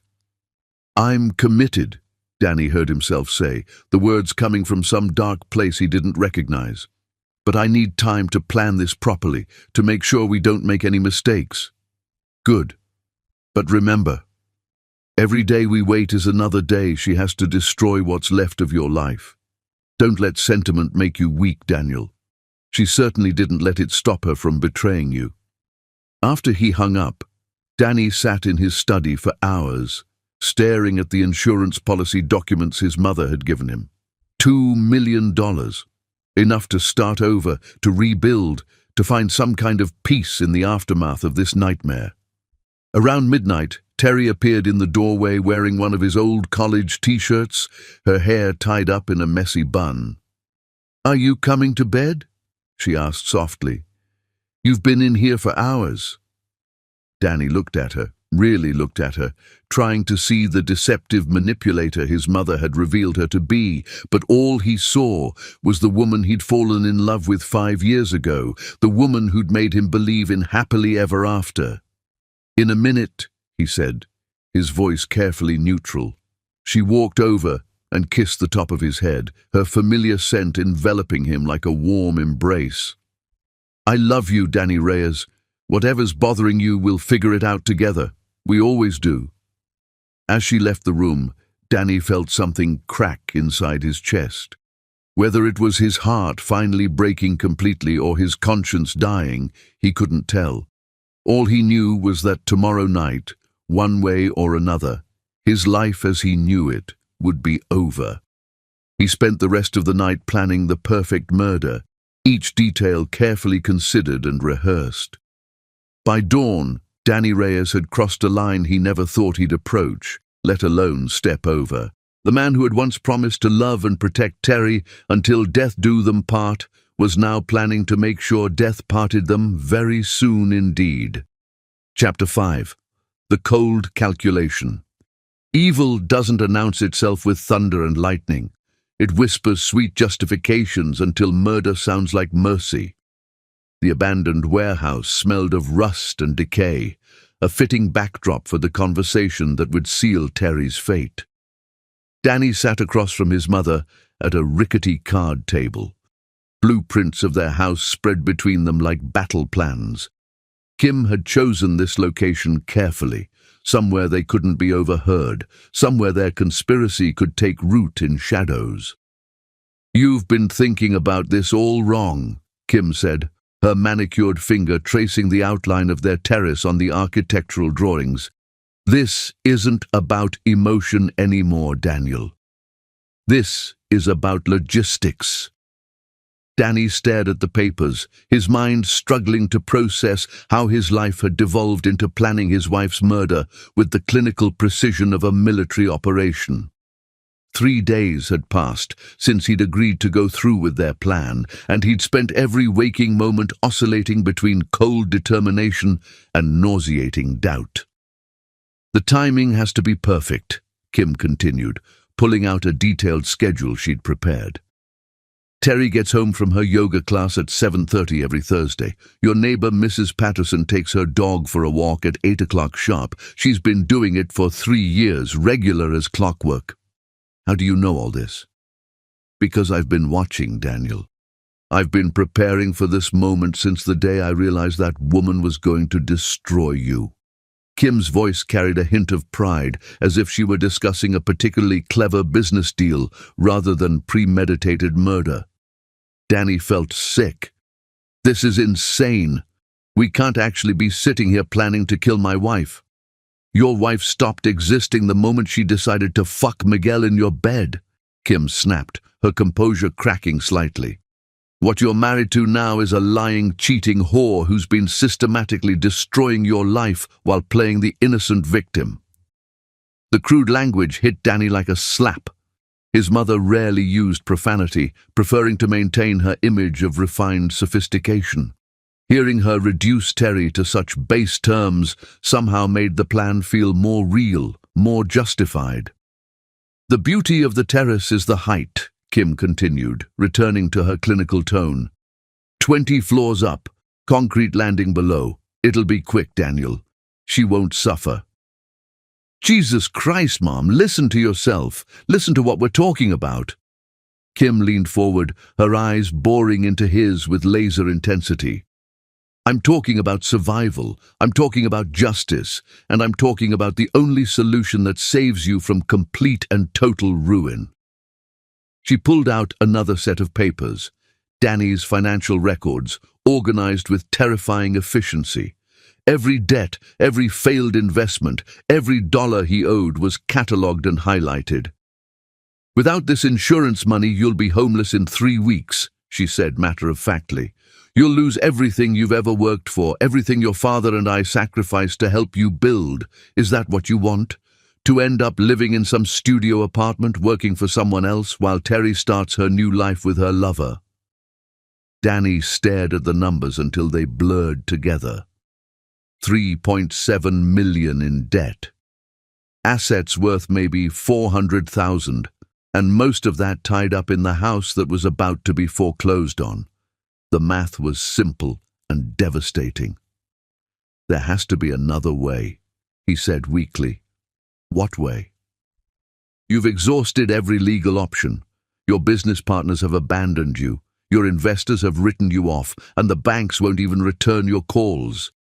S1: "I'm committed," Danny heard himself say, the words coming from some dark place he didn't recognize. "But I need time to plan this properly, to make sure we don't make any mistakes." "Good. But remember, every day we wait is another day she has to destroy what's left of your life. Don't let sentiment make you weak, Daniel. She certainly didn't let it stop her from betraying you." After he hung up, Danny sat in his study for hours, staring at the insurance policy documents his mother had given him. $2 million. Enough to start over, to rebuild, to find some kind of peace in the aftermath of this nightmare. Around midnight, Terry appeared in the doorway wearing one of his old college t-shirts, her hair tied up in a messy bun. "Are you coming to bed?" she asked softly. "You've been in here for hours." Danny looked at her, really looked at her, trying to see the deceptive manipulator his mother had revealed her to be, but all he saw was the woman he'd fallen in love with 5 years ago, the woman who'd made him believe in happily ever after. "In a minute," he said, his voice carefully neutral. She walked over and kissed the top of his head, her familiar scent enveloping him like a warm embrace. "I love you, Danny Reyes. Whatever's bothering you, we'll figure it out together. We always do." As she left the room, Danny felt something crack inside his chest. Whether it was his heart finally breaking completely or his conscience dying, he couldn't tell. All he knew was that tomorrow night, one way or another, his life as he knew it would be over. He spent the rest of the night planning the perfect murder, each detail carefully considered and rehearsed. By dawn, Danny Reyes had crossed a line he never thought he'd approach, let alone step over. The man who had once promised to love and protect Terry until death do them part was now planning to make sure death parted them very soon indeed. Chapter 5. The Cold Calculation. Evil doesn't announce itself with thunder and lightning. It whispers sweet justifications until murder sounds like mercy. The abandoned warehouse smelled of rust and decay, a fitting backdrop for the conversation that would seal Terry's fate. Danny sat across from his mother at a rickety card table. Blueprints of their house spread between them like battle plans. Kim had chosen this location carefully, somewhere they couldn't be overheard, somewhere their conspiracy could take root in shadows. "You've been thinking about this all wrong," Kim said, her manicured finger tracing the outline of their terrace on the architectural drawings. "This isn't about emotion anymore, Daniel. This is about logistics." Danny stared at the papers, his mind struggling to process how his life had devolved into planning his wife's murder with the clinical precision of a military operation. 3 days had passed since he'd agreed to go through with their plan, and he'd spent every waking moment oscillating between cold determination and nauseating doubt. "The timing has to be perfect," Kim continued, pulling out a detailed schedule she'd prepared. "Terry gets home from her yoga class at 7:30 every Thursday. Your neighbor, Mrs. Patterson, takes her dog for a walk at 8 o'clock sharp. She's been doing it for 3 years, regular as clockwork." "How do you know all this?" "Because I've been watching, Daniel. I've been preparing for this moment since the day I realized that woman was going to destroy you." Kim's voice carried a hint of pride, as if she were discussing a particularly clever business deal rather than premeditated murder. Danny felt sick. "This is insane. We can't actually be sitting here planning to kill my wife. Your wife stopped existing the moment she decided to fuck Miguel in your bed," Kim snapped, her composure cracking slightly. "What you're married to now is a lying, cheating whore who's been systematically destroying your life while playing the innocent victim." The crude language hit Danny like a slap. His mother rarely used profanity, preferring to maintain her image of refined sophistication. Hearing her reduce Terry to such base terms somehow made the plan feel more real, more justified. "The beauty of the terrace is the height," Kim continued, returning to her clinical tone. 20 floors up, concrete landing below. It'll be quick, Daniel. She won't suffer." Jesus Christ, Mom, listen to yourself. Listen to what we're talking about. Kim leaned forward, her eyes boring into his with laser intensity. I'm talking about survival, I'm talking about justice, and I'm talking about the only solution that saves you from complete and total ruin. She pulled out another set of papers, Danny's financial records, organized with terrifying efficiency. Every debt, every failed investment, every dollar he owed was catalogued and highlighted. Without this insurance money, you'll be homeless in 3 weeks, she said matter-of-factly. You'll lose everything you've ever worked for, everything your father and I sacrificed to help you build. Is that what you want? To end up living in some studio apartment, working for someone else, while Terry starts her new life with her lover? Danny stared at the numbers until they blurred together. 3.7 million in debt. Assets worth maybe 400,000, and most of that tied up in the house that was about to be foreclosed on. The math was simple and devastating. There has to be another way, he said weakly. What way? You've exhausted every legal option. Your business partners have abandoned you. Your investors have written you off, and the banks won't even return your calls.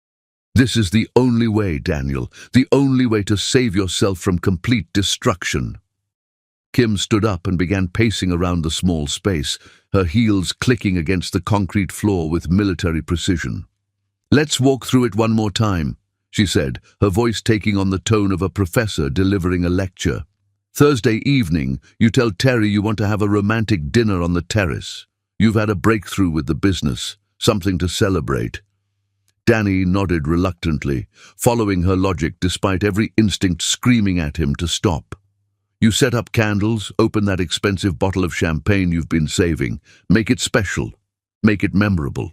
S1: This is the only way, Daniel, the only way to save yourself from complete destruction. Kim stood up and began pacing around the small space, her heels clicking against the concrete floor with military precision. Let's walk through it one more time, she said, her voice taking on the tone of a professor delivering a lecture. Thursday evening, you tell Terry you want to have a romantic dinner on the terrace. You've had a breakthrough with the business, something to celebrate. Danny nodded reluctantly, following her logic despite every instinct screaming at him to stop. You set up candles, open that expensive bottle of champagne you've been saving. Make it special. Make it memorable.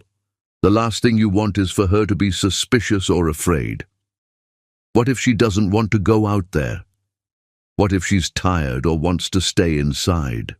S1: The last thing you want is for her to be suspicious or afraid. What if she doesn't want to go out there? What if she's tired or wants to stay inside?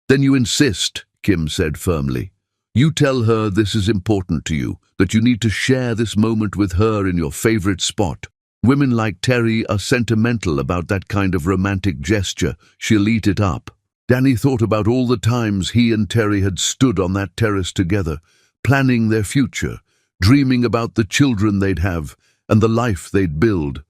S1: Then you insist, Kim said firmly. You tell her this is important to you, that you need to share this moment with her in your favorite spot. Women like Terry are sentimental about that kind of romantic gesture. She'll eat it up. Danny thought about all the times he and Terry had stood on that terrace together, planning their future, dreaming about the children they'd have and the life they'd build.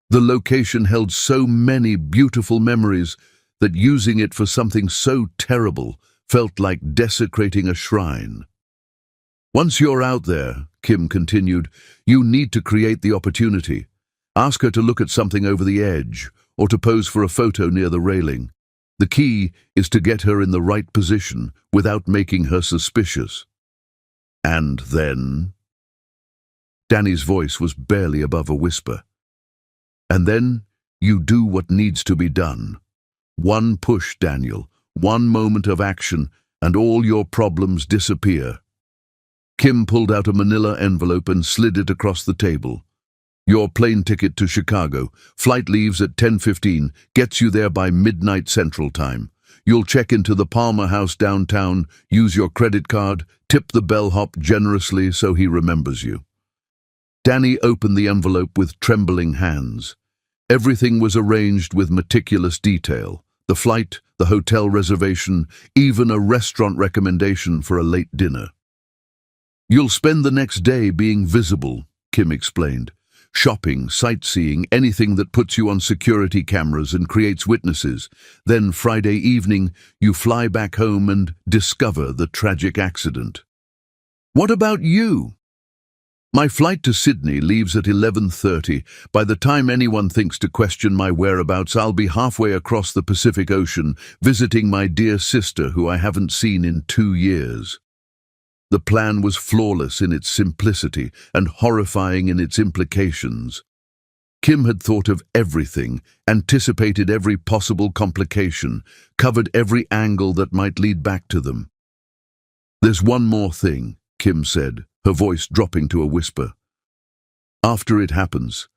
S1: The location held so many beautiful memories that using it for something so terrible felt like desecrating a shrine. Once you're out there, Kim continued, you need to create the opportunity. Ask her to look at something over the edge, or to pose for a photo near the railing. The key is to get her in the right position without making her suspicious. And then... Danny's voice was barely above a whisper. And then you do what needs to be done. One push, Daniel. One moment of action, and all your problems disappear. Kim pulled out a manila envelope and slid it across the table. Your plane ticket to Chicago. Flight leaves at 10:15, gets you there by midnight Central Time. You'll check into the Palmer House downtown, use your credit card, tip the bellhop generously so he remembers you. Danny opened the envelope with trembling hands. Everything was arranged with meticulous detail. The flight, the hotel reservation, even a restaurant recommendation for a late dinner. You'll spend the next day being visible, Kim explained. Shopping, sightseeing, anything that puts you on security cameras and creates witnesses. Then Friday evening, you fly back home and discover the tragic accident. What about you? My flight to Sydney leaves at 11:30. By the time anyone thinks to question my whereabouts, I'll be halfway across the Pacific Ocean, visiting my dear sister who I haven't seen in 2 years. The plan was flawless in its simplicity and horrifying in its implications. Kim had thought of everything, anticipated every possible complication, covered every angle that might lead back to them. There's one more thing, Kim said, her voice dropping to a whisper. After it happens,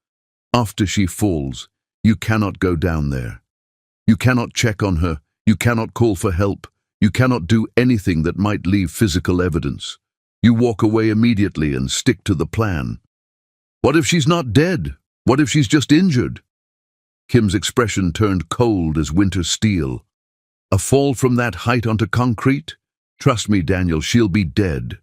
S1: after she falls, you cannot go down there. You cannot check on her, you cannot call for help, you cannot do anything that might leave physical evidence. You walk away immediately and stick to the plan. What if she's not dead? What if she's just injured? Kim's expression turned cold as winter steel. A fall from that height onto concrete? Trust me, Daniel, she'll be dead.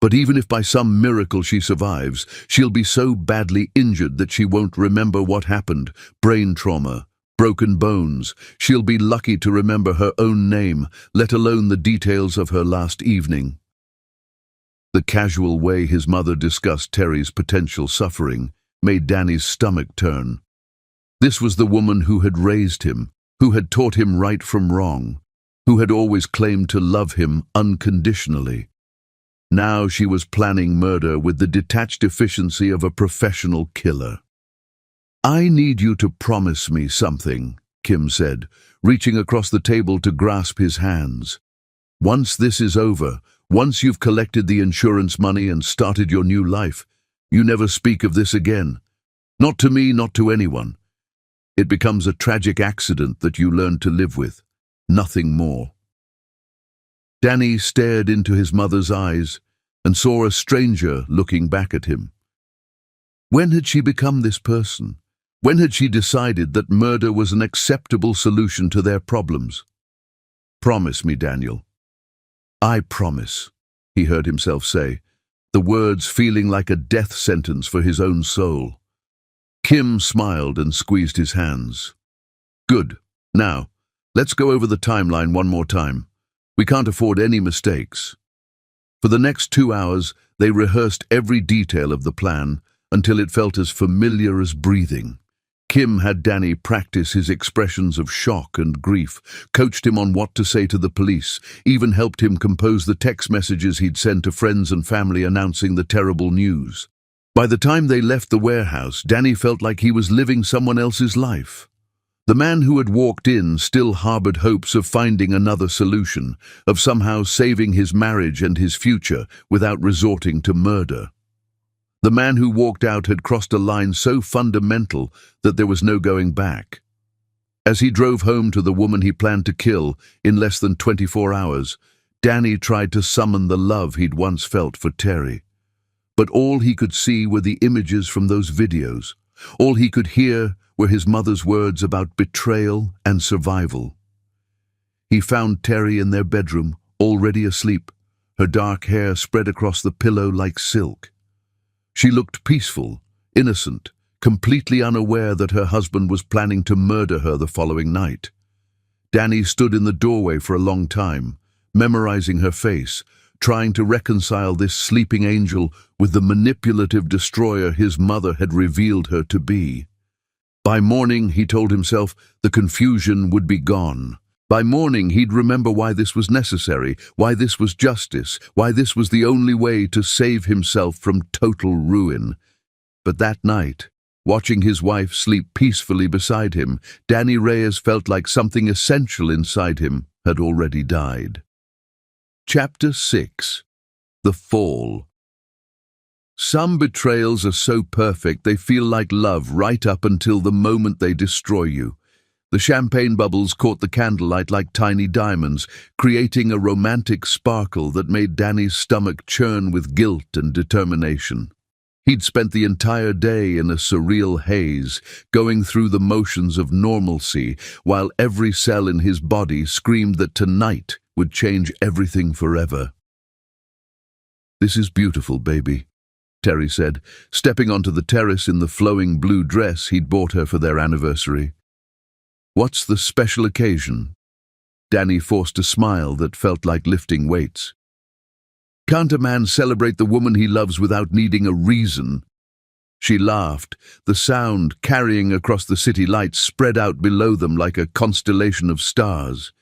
S1: But even if by some miracle she survives, she'll be so badly injured that she won't remember what happened. Brain trauma, broken bones. She'll be lucky to remember her own name, let alone the details of her last evening. The casual way his mother discussed Terry's potential suffering made Danny's stomach turn. This was the woman who had raised him, who had taught him right from wrong, who had always claimed to love him unconditionally. Now she was planning murder with the detached efficiency of a professional killer. "I need you to promise me something," Kim said, reaching across the table to grasp his hands. "Once this is over, once you've collected the insurance money and started your new life, you never speak of this again. Not to me, not to anyone. It becomes a tragic accident that you learn to live with. Nothing more." Danny stared into his mother's eyes and saw a stranger looking back at him. When had she become this person? When had she decided that murder was an acceptable solution to their problems? "Promise me, Daniel." "I promise," he heard himself say, the words feeling like a death sentence for his own soul. Kim smiled and squeezed his hands. "Good. Now, let's go over the timeline one more time. We can't afford any mistakes." For the next 2 hours, they rehearsed every detail of the plan until it felt as familiar as breathing. Kim had Danny practice his expressions of shock and grief, coached him on what to say to the police, even helped him compose the text messages he'd send to friends and family announcing the terrible news. By the time they left the warehouse, Danny felt like he was living someone else's life. The man who had walked in still harbored hopes of finding another solution, of somehow saving his marriage and his future without resorting to murder. The man who walked out had crossed a line so fundamental that there was no going back. As he drove home to the woman he planned to kill in less than 24 hours, Danny tried to summon the love he'd once felt for Terry. But all he could see were the images from those videos. All he could hear were his mother's words about betrayal and survival. He found Terry in their bedroom, already asleep, her dark hair spread across the pillow like silk. She looked peaceful, innocent, completely unaware that her husband was planning to murder her the following night. Danny stood in the doorway for a long time, memorizing her face, trying to reconcile this sleeping angel with the manipulative destroyer his mother had revealed her to be. By morning, he told himself, the confusion would be gone. By morning, he'd remember why this was necessary, why this was justice, why this was the only way to save himself from total ruin. But that night, watching his wife sleep peacefully beside him, Danny Reyes felt like something essential inside him had already died. Chapter 6. The Fall. Some betrayals are so perfect they feel like love right up until the moment they destroy you. The champagne bubbles caught the candlelight like tiny diamonds, creating a romantic sparkle that made Danny's stomach churn with guilt and determination. He'd spent the entire day in a surreal haze, going through the motions of normalcy, while every cell in his body screamed that tonight would change everything forever. "This is beautiful, baby," Terry said, stepping onto the terrace in the flowing blue dress he'd bought her for their anniversary. "What's the special occasion?" Danny forced a smile that felt like lifting weights. "Can't a man celebrate the woman he loves without needing a reason?" She laughed, the sound carrying across the city lights spread out below them like a constellation of stars.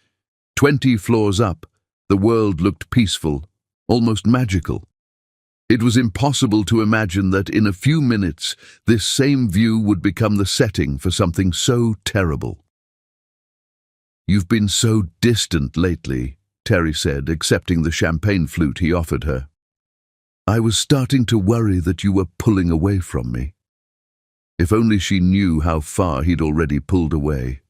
S1: 20 floors up, the world looked peaceful, almost magical. It was impossible to imagine that in a few minutes this same view would become the setting for something so terrible. "You've been so distant lately," Terry said, accepting the champagne flute he offered her. "I was starting to worry that you were pulling away from me." If only she knew how far he'd already pulled away.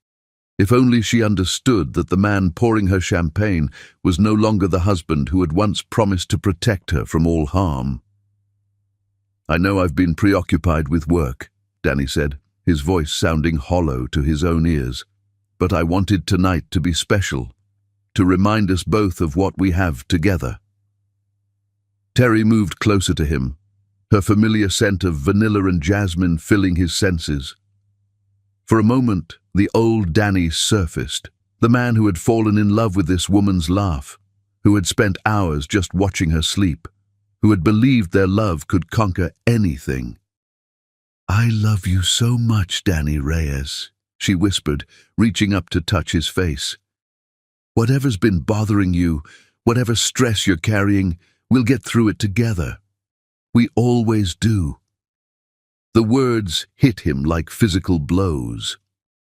S1: If only she understood that the man pouring her champagne was no longer the husband who had once promised to protect her from all harm. "I know I've been preoccupied with work," Danny said. his voice sounding hollow to his own ears. "But I wanted tonight to be special, to remind us both of what we have together." Terry moved closer to him, her familiar scent of vanilla and jasmine filling his senses. For a moment, the old Danny surfaced, the man who had fallen in love with this woman's laugh, who had spent hours just watching her sleep, who had believed their love could conquer anything. "I love you so much, Danny Reyes," she whispered, reaching up to touch his face. "Whatever's been bothering you, whatever stress you're carrying, we'll get through it together. We always do." The words hit him like physical blows.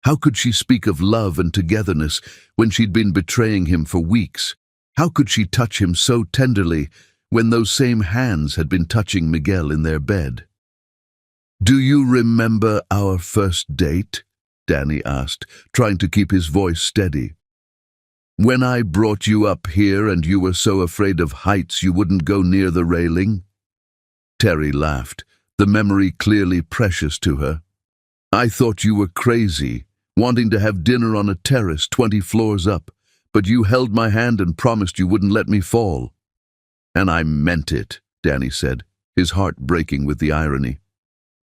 S1: How could she speak of love and togetherness when she'd been betraying him for weeks? How could she touch him so tenderly when those same hands had been touching Miguel in their bed? "Do you remember our first date?" Danny asked, trying to keep his voice steady. "When I brought you up here and you were so afraid of heights you wouldn't go near the railing?" Terry laughed, the memory clearly precious to her. "I thought you were crazy, wanting to have dinner on a terrace 20 floors up, but you held my hand and promised you wouldn't let me fall." "And I meant it," Danny said, his heart breaking with the irony.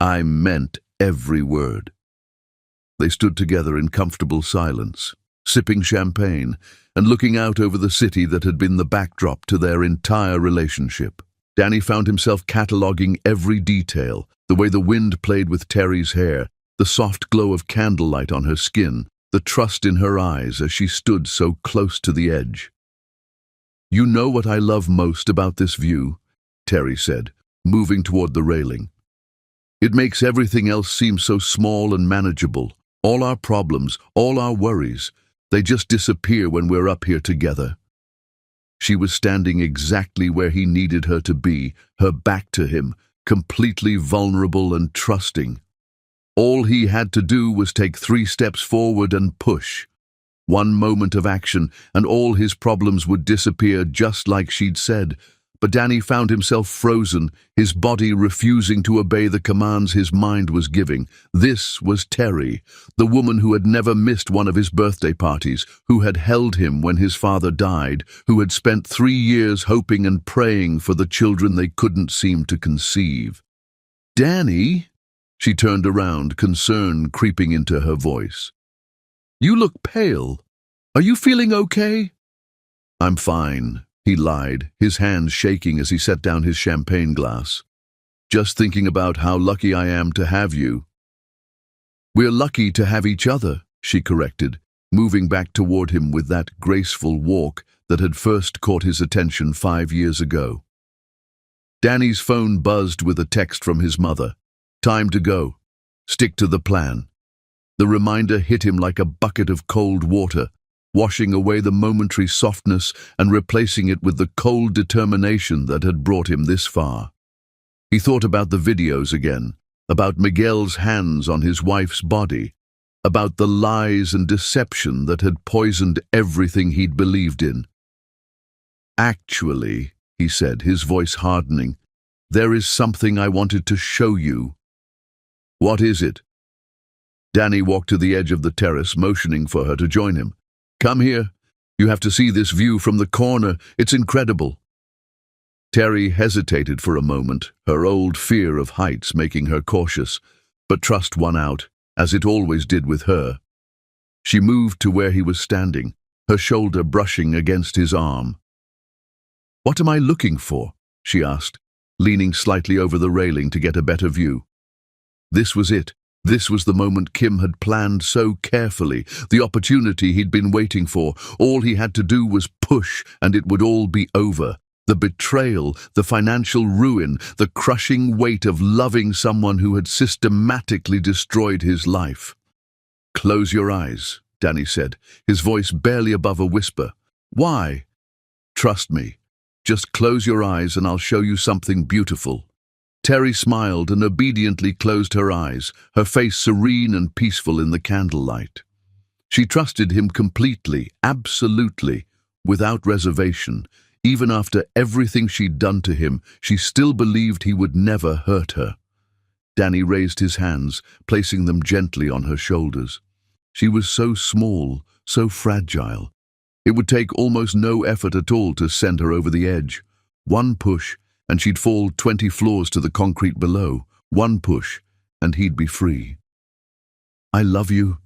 S1: "I meant every word." They stood together in comfortable silence, sipping champagne and looking out over the city that had been the backdrop to their entire relationship. Danny found himself cataloguing every detail, the way the wind played with Terry's hair, the soft glow of candlelight on her skin, the trust in her eyes as she stood so close to the edge. "You know what I love most about this view?" Terry said, moving toward the railing. "It makes everything else seem so small and manageable. All our problems, all our worries, they just disappear when we're up here together." She was standing exactly where he needed her to be, her back to him, completely vulnerable and trusting. All he had to do was take 3 steps forward and push. One moment of action, and all his problems would disappear just like she'd said. But Danny found himself frozen, his body refusing to obey the commands his mind was giving. This was Terry, the woman who had never missed one of his birthday parties, who had held him when his father died, who had spent 3 years hoping and praying for the children they couldn't seem to conceive. "Danny?" She turned around, concern creeping into her voice. "You look pale. Are you feeling okay?" "I'm fine," he lied, his hands shaking as he set down his champagne glass. "Just thinking about how lucky I am to have you." "We're lucky to have each other," she corrected, moving back toward him with that graceful walk that had first caught his attention 5 years ago. Danny's phone buzzed with a text from his mother. "Time to go. Stick to the plan." The reminder hit him like a bucket of cold water, washing away the momentary softness and replacing it with the cold determination that had brought him this far. He thought about the videos again, about Miguel's hands on his wife's body, about the lies and deception that had poisoned everything he'd believed in. "Actually," he said, his voice hardening, "there is something I wanted to show you." "What is it?" Danny walked to the edge of the terrace, motioning for her to join him. "Come here. You have to see this view from the corner. It's incredible." Terry hesitated for a moment, her old fear of heights making her cautious, but trust won out, as it always did with her. She moved to where he was standing, her shoulder brushing against his arm. "What am I looking for?" she asked, leaning slightly over the railing to get a better view. This was it. This was the moment Kim had planned so carefully, the opportunity he'd been waiting for. All he had to do was push, and it would all be over. The betrayal, the financial ruin, the crushing weight of loving someone who had systematically destroyed his life. "Close your eyes," Danny said, his voice barely above a whisper. "Why?" "Trust me. Just close your eyes and I'll show you something beautiful." Terry smiled and obediently closed her eyes, her face serene and peaceful in the candlelight. She trusted him completely, absolutely, without reservation. Even after everything she'd done to him, she still believed he would never hurt her. Danny raised his hands, placing them gently on her shoulders. She was so small, so fragile. It would take almost no effort at all to send her over the edge. One push, and she'd fall 20 floors to the concrete below. One push, and he'd be free. "I love you,"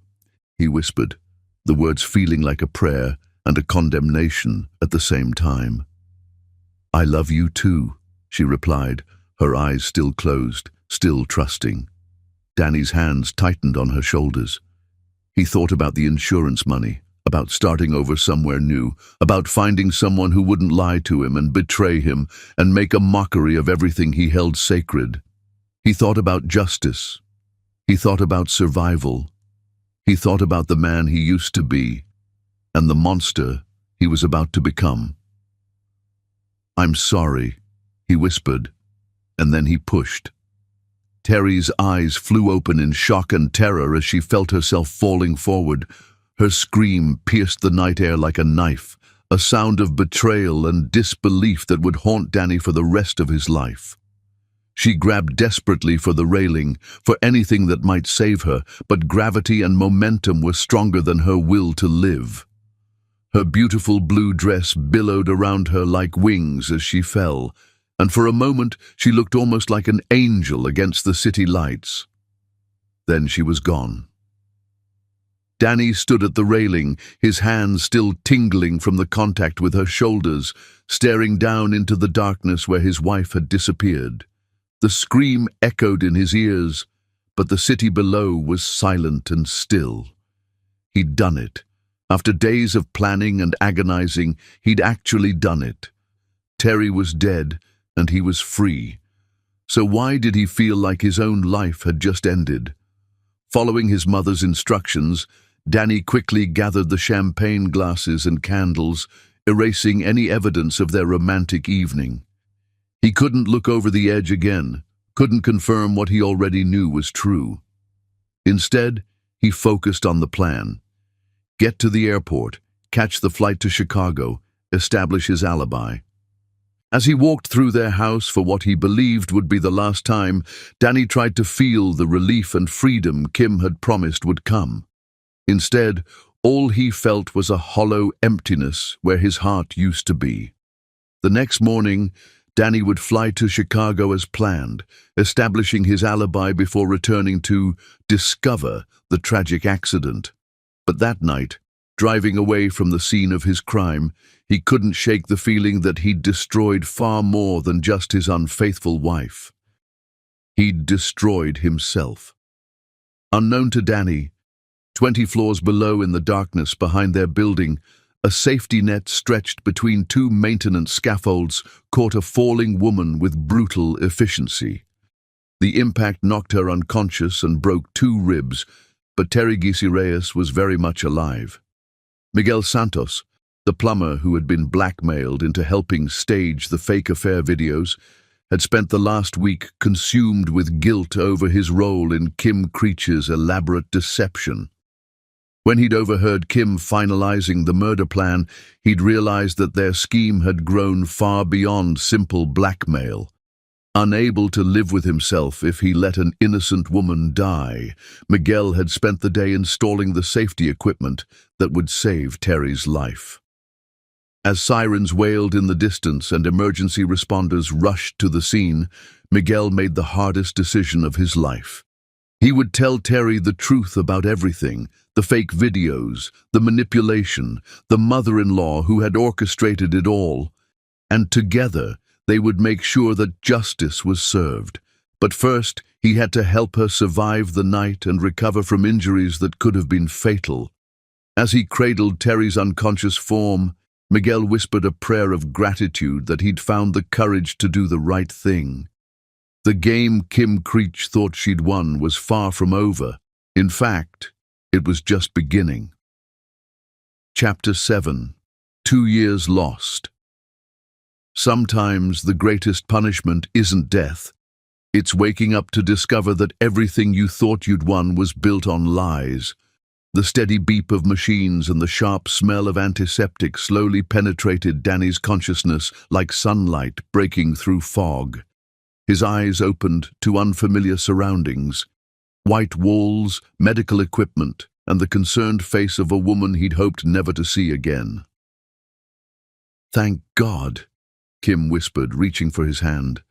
S1: he whispered, the words feeling like a prayer and a condemnation at the same time. "I love you too," she replied, her eyes still closed, still trusting. Danny's hands tightened on her shoulders. He thought about the insurance money, about starting over somewhere new, about finding someone who wouldn't lie to him and betray him and make a mockery of everything he held sacred. He thought about justice. He thought about survival. He thought about the man he used to be and the monster he was about to become. "I'm sorry," he whispered, and then he pushed. Terry's eyes flew open in shock and terror as she felt herself falling forward. Her scream pierced the night air like a knife, a sound of betrayal and disbelief that would haunt Danny for the rest of his life. She grabbed desperately for the railing, for anything that might save her, but gravity and momentum were stronger than her will to live. Her beautiful blue dress billowed around her like wings as she fell, and for a moment she looked almost like an angel against the city lights. Then she was gone. Danny stood at the railing, his hands still tingling from the contact with her shoulders, staring down into the darkness where his wife had disappeared. The scream echoed in his ears, but the city below was silent and still. He'd done it. After days of planning and agonizing, he'd actually done it. Terry was dead, and he was free. So why did he feel like his own life had just ended? Following his mother's instructions, Danny quickly gathered the champagne glasses and candles, erasing any evidence of their romantic evening. He couldn't look over the edge again, couldn't confirm what he already knew was true. Instead, he focused on the plan. Get to the airport, catch the flight to Chicago, establish his alibi. As he walked through their house for what he believed would be the last time, Danny tried to feel the relief and freedom Kim had promised would come. Instead, all he felt was a hollow emptiness where his heart used to be. The next morning, Danny would fly to Chicago as planned, establishing his alibi before returning to discover the tragic accident. But that night, driving away from the scene of his crime, he couldn't shake the feeling that he'd destroyed far more than just his unfaithful wife. He'd destroyed himself. Unknown to Danny, 20 floors below in the darkness behind their building, a safety net stretched between two maintenance scaffolds caught a falling woman with brutal efficiency. The impact knocked her unconscious and broke 2 ribs, but Terry Reyes was very much alive. Miguel Santos, the plumber who had been blackmailed into helping stage the fake affair videos, had spent the last week consumed with guilt over his role in Kim Creech's elaborate deception. When he'd overheard Kim finalizing the murder plan, he'd realized that their scheme had grown far beyond simple blackmail. Unable to live with himself if he let an innocent woman die, Miguel had spent the day installing the safety equipment that would save Terry's life. As sirens wailed in the distance and emergency responders rushed to the scene, Miguel made the hardest decision of his life. He would tell Terry the truth about everything, the fake videos, the manipulation, the mother-in-law who had orchestrated it all, and together they would make sure that justice was served. But first, he had to help her survive the night and recover from injuries that could have been fatal. As he cradled Terry's unconscious form, Miguel whispered a prayer of gratitude that he'd found the courage to do the right thing. The game Kim Creech thought she'd won was far from over. In fact, it was just beginning. Chapter 7. 2 Years Lost. Sometimes the greatest punishment isn't death. It's waking up to discover that everything you thought you'd won was built on lies. The steady beep of machines and the sharp smell of antiseptic slowly penetrated Danny's consciousness like sunlight breaking through fog. his eyes opened to unfamiliar surroundings. White walls, medical equipment, and the concerned face of a woman he'd hoped never to see again. "Thank God," Kim whispered, reaching for his hand.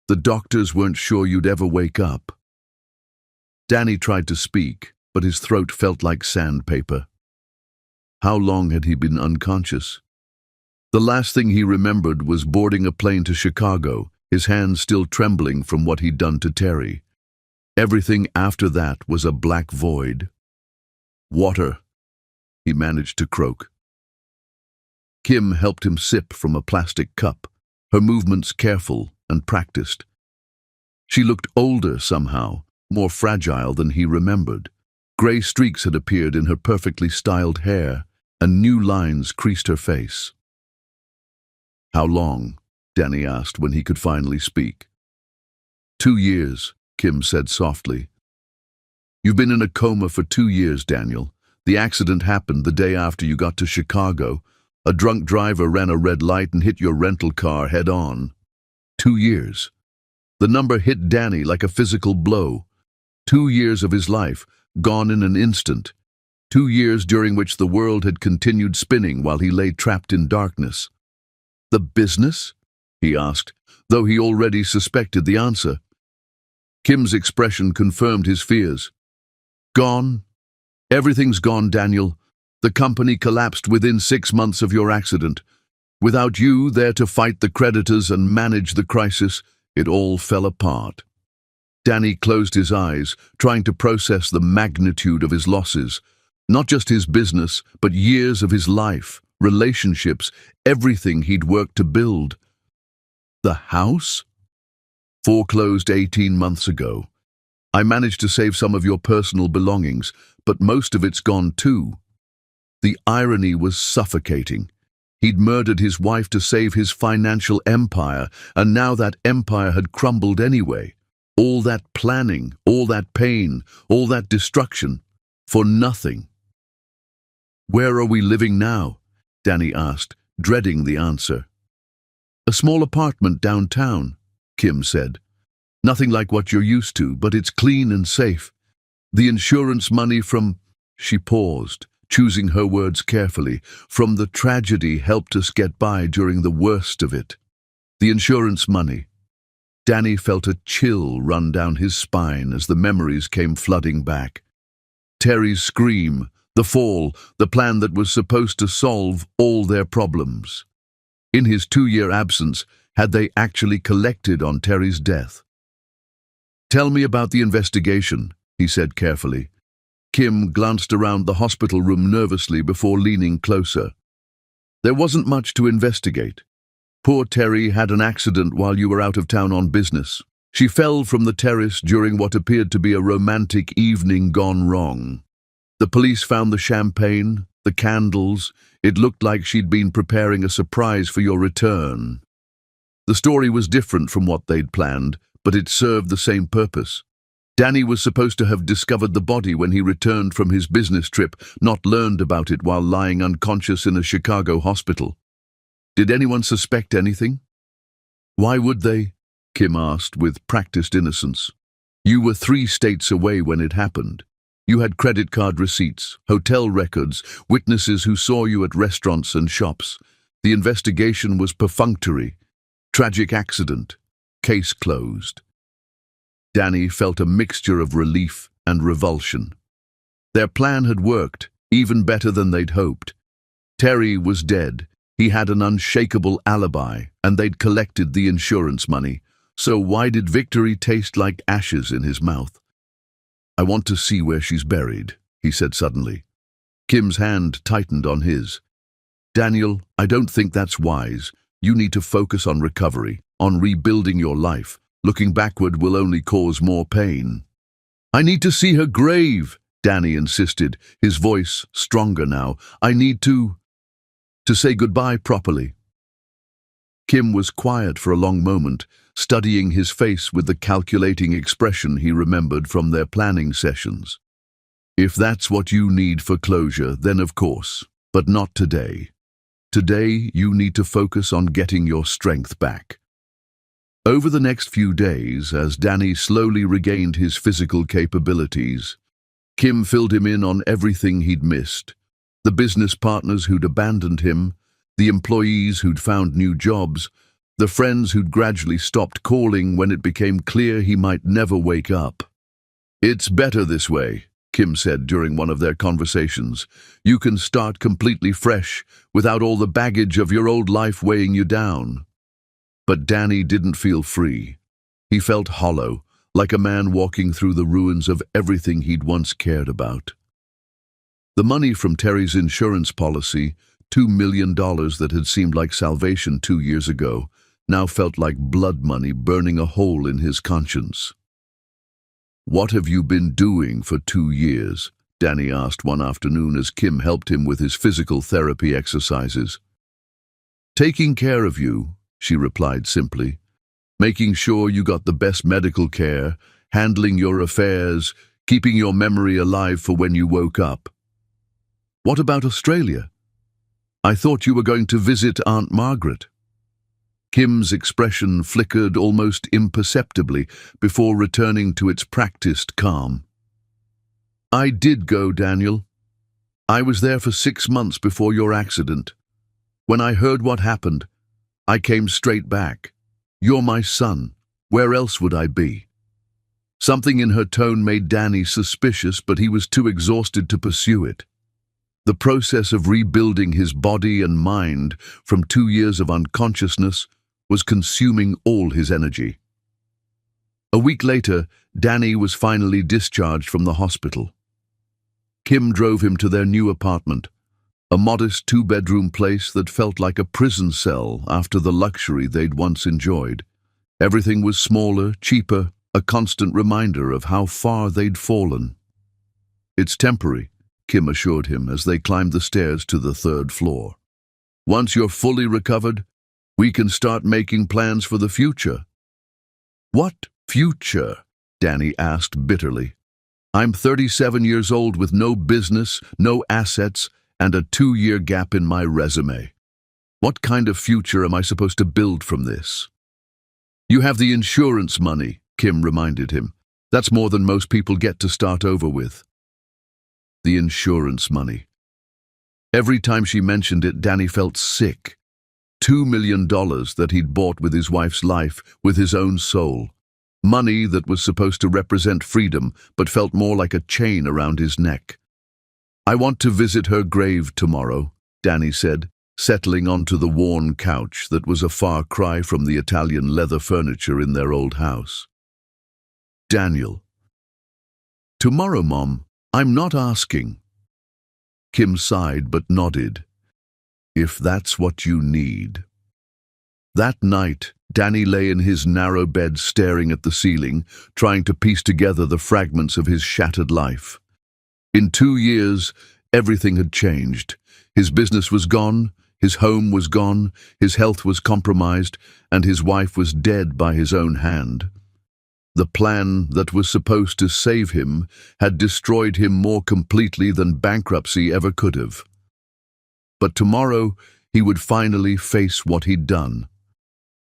S1: "The doctors weren't sure you'd ever wake up." Danny tried to speak, but his throat felt like sandpaper. How long had he been unconscious? The last thing he remembered was boarding a plane to Chicago, his hands still trembling from what he'd done to Terry. Everything after that was a black void. "Water," he managed to croak. Kim helped him sip from a plastic cup, her movements careful and practiced. She looked older somehow, more fragile than he remembered. Grey streaks had appeared in her perfectly styled hair, and new lines creased her face. "How long?" Danny asked when he could finally speak. 2 years, Kim said softly. "You've been in a coma for 2 years, Daniel. The accident happened the day after you got to Chicago. A drunk driver ran a red light and hit your rental car head-on. 2 years. The number hit Danny like a physical blow. 2 years of his life, gone in an instant. 2 years during which the world had continued spinning while he lay trapped in darkness. "The business?" he asked, though he already suspected the answer. Kim's expression confirmed his fears. "Gone. Everything's gone, Daniel. The company collapsed within 6 months of your accident. Without you there to fight the creditors and manage the crisis, it all fell apart." Danny closed his eyes, trying to process the magnitude of his losses. Not just his business, but years of his life, relationships, everything he'd worked to build. "The house?" "Foreclosed 18 months ago. I managed to save some of your personal belongings, but most of it's gone too." The irony was suffocating. He'd murdered his wife to save his financial empire, and now that empire had crumbled anyway. All that planning, all that pain, all that destruction, for nothing. "Where are we living now?" Danny asked, dreading the answer. "A small apartment downtown," Kim said. "Nothing like what you're used to, but it's clean and safe. The insurance money from—" She paused, choosing her words carefully. "From the tragedy helped us get by during the worst of it. The insurance money." Danny felt a chill run down his spine as the memories came flooding back. Terry's scream, the fall, the plan that was supposed to solve all their problems. In his 2-year absence, had they actually collected on Terry's death? "Tell me about the investigation," he said carefully. Kim glanced around the hospital room nervously before leaning closer. "There wasn't much to investigate. Poor Terry had an accident while you were out of town on business. She fell from the terrace during what appeared to be a romantic evening gone wrong. The police found the champagne, the candles. It looked like she'd been preparing a surprise for your return. The story was different from what they'd planned, but it served the same purpose. Danny was supposed to have discovered the body when he returned from his business trip, not learned about it while lying unconscious in a Chicago hospital. Did anyone suspect anything?" "Why would they?" Kim asked with practiced innocence. "You were 3 states away when it happened. You had credit card receipts, hotel records, witnesses who saw you at restaurants and shops. The investigation was perfunctory. Tragic accident. Case closed." Danny felt a mixture of relief and revulsion. Their plan had worked, even better than they'd hoped. Terry was dead. He had an unshakable alibi, and they'd collected the insurance money. So why did victory taste like ashes in his mouth? "I want to see where she's buried," he said suddenly. Kim's hand tightened on his. "Daniel, I don't think that's wise. You need to focus on recovery, on rebuilding your life. Looking backward will only cause more pain." "I need to see her grave," Danny insisted, his voice stronger now. "I need to say goodbye properly." Kim was quiet for a long moment, studying his face with the calculating expression he remembered from their planning sessions. "If that's what you need for closure, then of course, but not today. Today, you need to focus on getting your strength back." Over the next few days, as Danny slowly regained his physical capabilities, Kim filled him in on everything he'd missed. The business partners who'd abandoned him, the employees who'd found new jobs, the friends who'd gradually stopped calling when it became clear he might never wake up. "It's better this way," Kim said during one of their conversations. "You can start completely fresh, without all the baggage of your old life weighing you down." But Danny didn't feel free. He felt hollow, like a man walking through the ruins of everything he'd once cared about. The money from Terry's insurance policy, $2 million that had seemed like salvation 2 years ago, now felt like blood money burning a hole in his conscience. "What have you been doing for 2 years?" Danny asked one afternoon as Kim helped him with his physical therapy exercises. "Taking care of you," she replied simply. "Making sure you got the best medical care, handling your affairs, keeping your memory alive for when you woke up." "What about Australia? I thought you were going to visit Aunt Margaret." Kim's expression flickered almost imperceptibly before returning to its practiced calm. "I did go, Daniel. I was there for 6 months before your accident. When I heard what happened, I came straight back. You're my son. Where else would I be?" Something in her tone made Danny suspicious, but he was too exhausted to pursue it. The process of rebuilding his body and mind from 2 years of unconsciousness was consuming all his energy. A week later, Danny was finally discharged from the hospital. Kim drove him to their new apartment, a modest 2-bedroom place that felt like a prison cell after the luxury they'd once enjoyed. Everything was smaller, cheaper, a constant reminder of how far they'd fallen. "It's temporary," Kim assured him as they climbed the stairs to the 3rd floor. "Once you're fully recovered, we can start making plans for the future." "What future?" Danny asked bitterly. "I'm 37 years old with no business, no assets, and a 2-year gap in my resume. What kind of future am I supposed to build from this?" "You have the insurance money," Kim reminded him. "That's more than most people get to start over with." The insurance money. Every time she mentioned it, Danny felt sick. $2 million that he'd bought with his wife's life, with his own soul. Money that was supposed to represent freedom, but felt more like a chain around his neck. "I want to visit her grave tomorrow," Danny said, settling onto the worn couch that was a far cry from the Italian leather furniture in their old house. "Daniel." "Tomorrow, Mom. I'm not asking." Kim sighed but nodded. "If that's what you need." That night, Danny lay in his narrow bed staring at the ceiling, trying to piece together the fragments of his shattered life. In 2 years, everything had changed. His business was gone, his home was gone, his health was compromised, and his wife was dead by his own hand. The plan that was supposed to save him had destroyed him more completely than bankruptcy ever could have. But tomorrow, he would finally face what he'd done.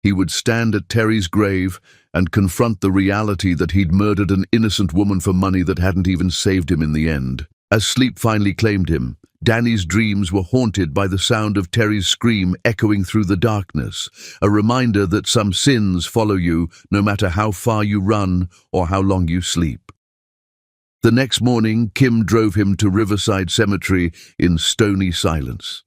S1: He would stand at Terry's grave and confront the reality that he'd murdered an innocent woman for money that hadn't even saved him in the end. As sleep finally claimed him, Danny's dreams were haunted by the sound of Terry's scream echoing through the darkness, a reminder that some sins follow you no matter how far you run or how long you sleep. The next morning, Kim drove him to Riverside Cemetery in stony silence.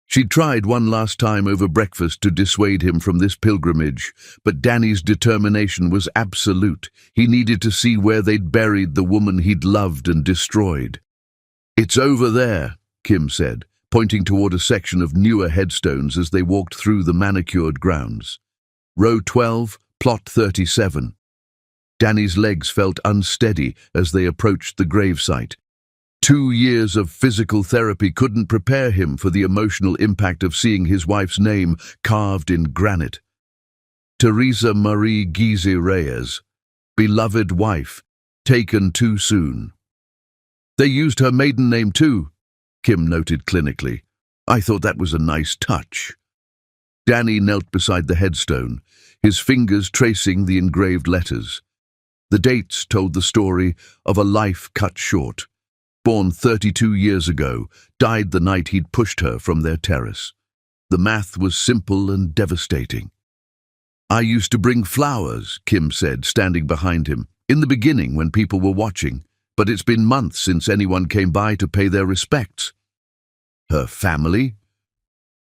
S1: She'd tried one last time over breakfast to dissuade him from this pilgrimage, but Danny's determination was absolute. He needed to see where they'd buried the woman he'd loved and destroyed. "It's over there," Kim said, pointing toward a section of newer headstones as they walked through the manicured grounds. "Row 12, plot 37. Danny's legs felt unsteady as they approached the gravesite. 2 years of physical therapy couldn't prepare him for the emotional impact of seeing his wife's name carved in granite. Teresa Marie Gizi Reyes, beloved wife, taken too soon. "They used her maiden name too," Kim noted clinically. "I thought that was a nice touch." Danny knelt beside the headstone, his fingers tracing the engraved letters. The dates told the story of a life cut short. Born 32 years ago, died the night he'd pushed her from their terrace. The math was simple and devastating. "I used to bring flowers," Kim said, standing behind him, "in the beginning when people were watching, but it's been months since anyone came by to pay their respects." "Her family?"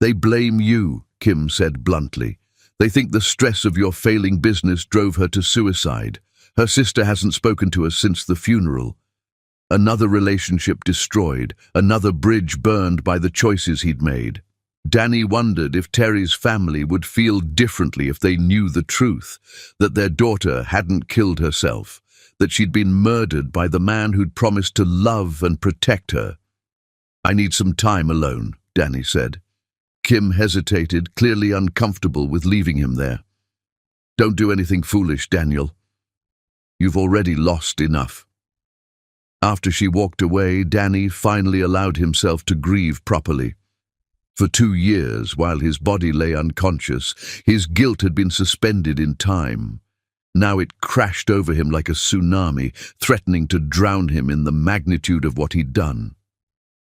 S1: "They blame you," Kim said bluntly. "They think the stress of your failing business drove her to suicide. Her sister hasn't spoken to us since the funeral." Another relationship destroyed, another bridge burned by the choices he'd made. Danny wondered if Terry's family would feel differently if they knew the truth, that their daughter hadn't killed herself, that she'd been murdered by the man who'd promised to love and protect her. "I need some time alone," Danny said. Kim hesitated, clearly uncomfortable with leaving him there. "Don't do anything foolish, Daniel. You've already lost enough." After she walked away, Danny finally allowed himself to grieve properly. For 2 years, while his body lay unconscious, his guilt had been suspended in time. Now it crashed over him like a tsunami, threatening to drown him in the magnitude of what he'd done.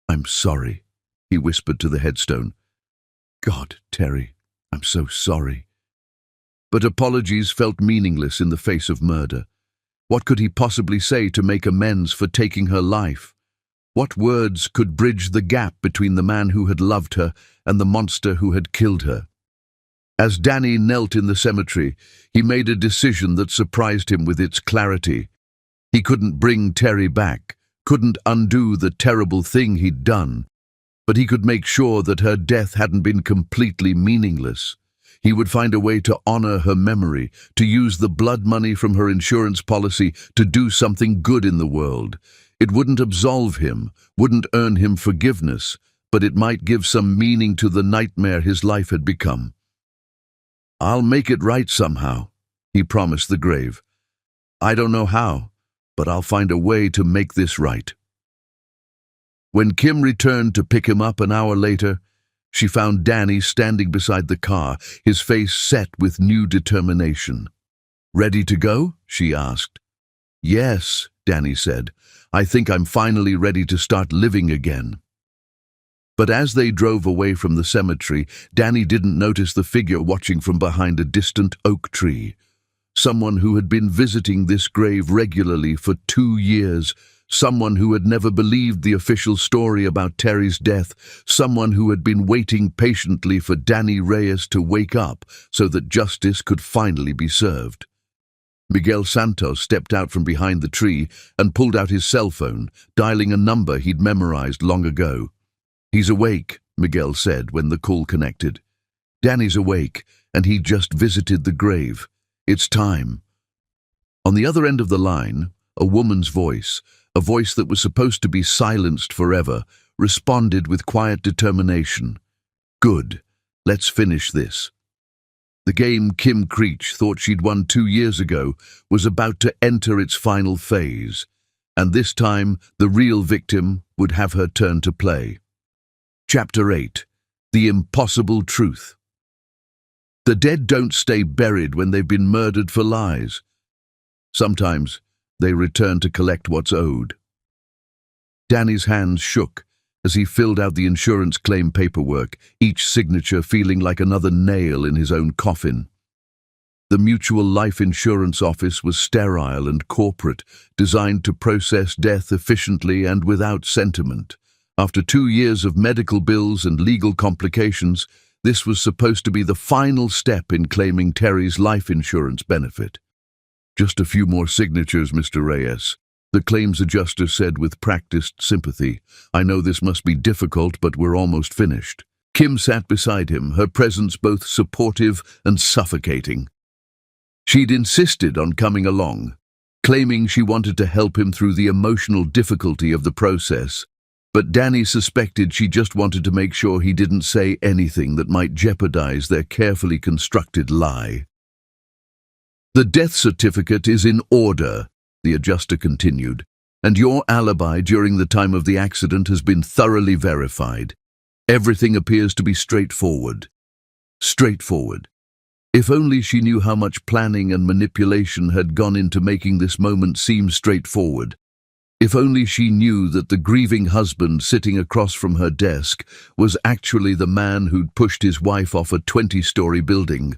S1: "I'm sorry," he whispered to the headstone. "God, Terry, I'm so sorry." But apologies felt meaningless in the face of murder. What could he possibly say to make amends for taking her life? What words could bridge the gap between the man who had loved her and the monster who had killed her? As Danny knelt in the cemetery, he made a decision that surprised him with its clarity. He couldn't bring Terry back, couldn't undo the terrible thing he'd done, but he could make sure that her death hadn't been completely meaningless. He would find a way to honor her memory, to use the blood money from her insurance policy to do something good in the world. It wouldn't absolve him, wouldn't earn him forgiveness, but it might give some meaning to the nightmare his life had become. "I'll make it right somehow," he promised the grave. "I don't know how, but I'll find a way to make this right." When Kim returned to pick him up an hour later, she found Danny standing beside the car, his face set with new determination. "Ready to go?" she asked. "Yes," Danny said. "I think I'm finally ready to start living again." But as they drove away from the cemetery, Danny didn't notice the figure watching from behind a distant oak tree. Someone who had been visiting this grave regularly for 2 years, someone who had never believed the official story about Terry's death, someone who had been waiting patiently for Danny Reyes to wake up so that justice could finally be served. Miguel Santos stepped out from behind the tree and pulled out his cell phone, dialing a number he'd memorized long ago. "He's awake," Miguel said when the call connected. "Danny's awake, and he just visited the grave. It's time." On the other end of the line, a woman's voice, a voice that was supposed to be silenced forever, responded with quiet determination. "Good. Let's finish this." The game Kim Creech thought she'd won 2 years ago was about to enter its final phase, and this time the real victim would have her turn to play. Chapter 8. The Impossible Truth. The dead don't stay buried when they've been murdered for lies. Sometimes they return to collect what's owed. Danny's hands shook as he filled out the insurance claim paperwork, each signature feeling like another nail in his own coffin. The Mutual Life Insurance office was sterile and corporate, designed to process death efficiently and without sentiment. After 2 years of medical bills and legal complications, this was supposed to be the final step in claiming Terry's life insurance benefit. "Just a few more signatures, Mr. Reyes," the claims adjuster said with practiced sympathy. "I know this must be difficult, but we're almost finished." Kim sat beside him, her presence both supportive and suffocating. She'd insisted on coming along, claiming she wanted to help him through the emotional difficulty of the process, but Danny suspected she just wanted to make sure he didn't say anything that might jeopardize their carefully constructed lie. "The death certificate is in order," the adjuster continued, "and your alibi during the time of the accident has been thoroughly verified. Everything appears to be straightforward. straightforward. If only she knew how much planning and manipulation had gone into making this moment seem straightforward. If only she knew that the grieving husband sitting across from her desk was actually the man who'd pushed his wife off a 20-story building.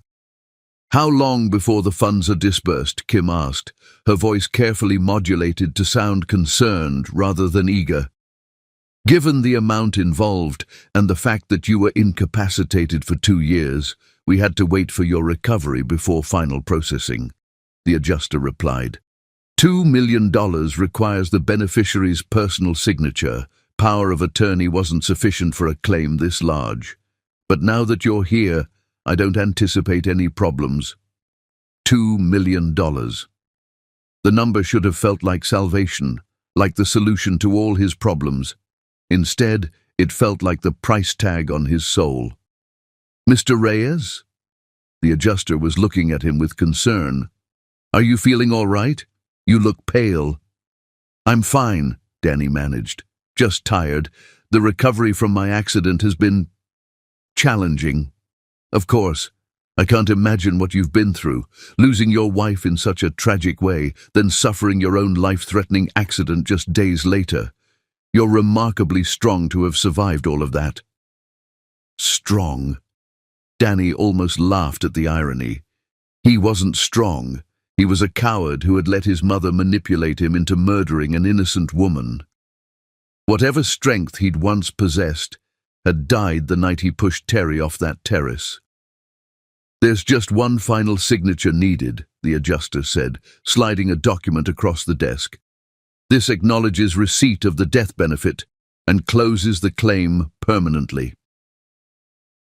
S1: "How long before the funds are disbursed?" Kim asked, her voice carefully modulated to sound concerned rather than eager. "Given the amount involved and the fact that you were incapacitated for 2 years, we had to wait for your recovery before final processing," the adjuster replied. $2 million requires the beneficiary's personal signature. Power of attorney wasn't sufficient for a claim this large. But now that you're here, I don't anticipate any problems. $2 million. The number should have felt like salvation, like the solution to all his problems. Instead, it felt like the price tag on his soul. "Mr. Reyes?" The adjuster was looking at him with concern. "Are you feeling all right? You look pale." "I'm fine," Danny managed. "Just tired. The recovery from my accident has been challenging." "Of course. I can't imagine what you've been through, losing your wife in such a tragic way, then suffering your own life-threatening accident just days later. You're remarkably strong to have survived all of that." Strong? Danny almost laughed at the irony. He wasn't strong. He was a coward who had let his mother manipulate him into murdering an innocent woman. Whatever strength he'd once possessed had died the night he pushed Terry off that terrace. "There's just one final signature needed," the adjuster said, sliding a document across the desk. "This acknowledges receipt of the death benefit and closes the claim permanently."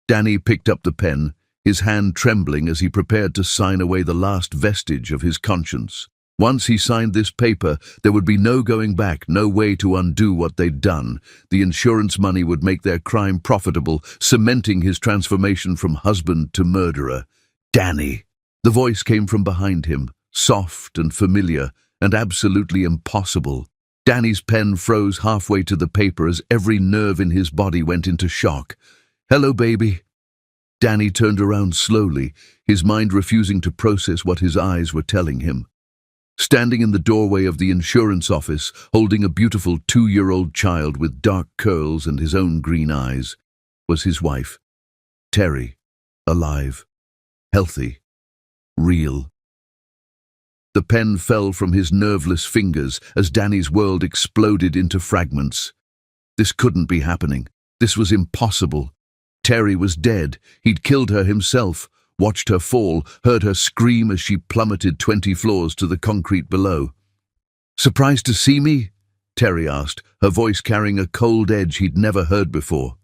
S1: Danny picked up the pen, his hand trembling as he prepared to sign away the last vestige of his conscience. Once he signed this paper, there would be no going back, no way to undo what they'd done. The insurance money would make their crime profitable, cementing his transformation from husband to murderer. "Danny!" The voice came from behind him, soft and familiar, and absolutely impossible. Danny's pen froze halfway to the paper as every nerve in his body went into shock. "Hello, baby." Danny turned around slowly, his mind refusing to process what his eyes were telling him. Standing in the doorway of the insurance office, holding a beautiful 2-year-old child with dark curls and his own green eyes, was his wife, Terry, alive, healthy, real. The pen fell from his nerveless fingers as Danny's world exploded into fragments. This couldn't be happening. This was impossible. Terry was dead. He'd killed her himself, watched her fall, heard her scream as she plummeted 20 floors to the concrete below. "Surprised to see me?" Terry asked, her voice carrying a cold edge he'd never heard before.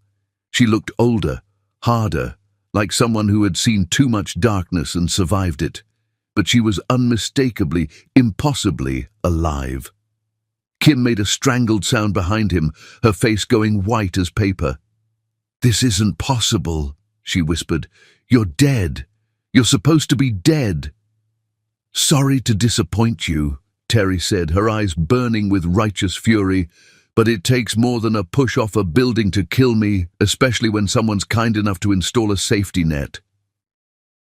S1: She looked older, harder, like someone who had seen too much darkness and survived it. But she was unmistakably, impossibly alive. Kim made a strangled sound behind him, her face going white as paper. "This isn't possible," she whispered. "You're dead. You're supposed to be dead." "Sorry to disappoint you," Terry said, her eyes burning with righteous fury, "but it takes more than a push off a building to kill me, especially when someone's kind enough to install a safety net."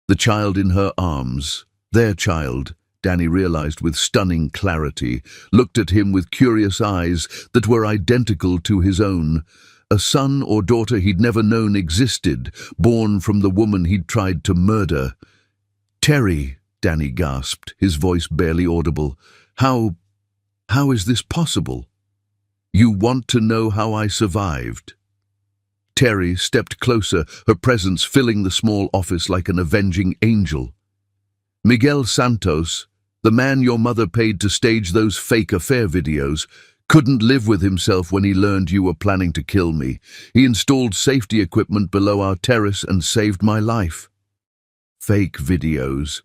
S1: The child in her arms, their child, Danny realized with stunning clarity, looked at him with curious eyes that were identical to his own. A son or daughter he'd never known existed, born from the woman he'd tried to murder. "Terry," Danny gasped, his voice barely audible. How is this possible? You want to know how I survived?" Terry stepped closer, her presence filling the small office like an avenging angel. "Miguel Santos, the man your mother paid to stage those fake affair videos, couldn't live with himself when he learned you were planning to kill me. He installed safety equipment below our terrace and saved my life." Fake videos.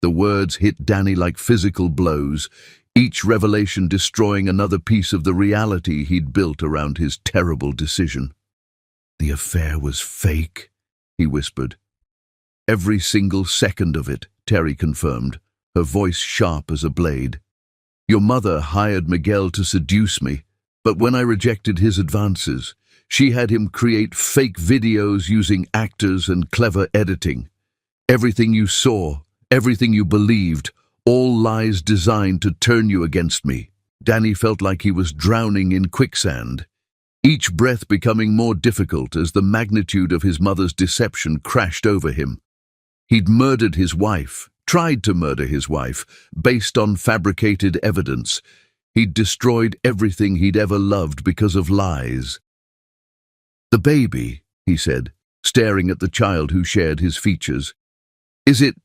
S1: The words hit Danny like physical blows, each revelation destroying another piece of the reality he'd built around his terrible decision. "The affair was fake," he whispered. "Every single second of it," Terry confirmed, her voice sharp as a blade. "Your mother hired Miguel to seduce me, but when I rejected his advances, She had him create fake videos using actors and clever editing. Everything you saw, everything you believed, all lies designed to turn you against me. Danny felt like he was drowning in quicksand, each breath becoming more difficult as the magnitude of his mother's deception crashed over him. He'd murdered his wife, tried to murder his wife, based on fabricated evidence. He'd destroyed everything he'd ever loved because of lies. "The baby," he said, staring at the child who shared his features. "Is it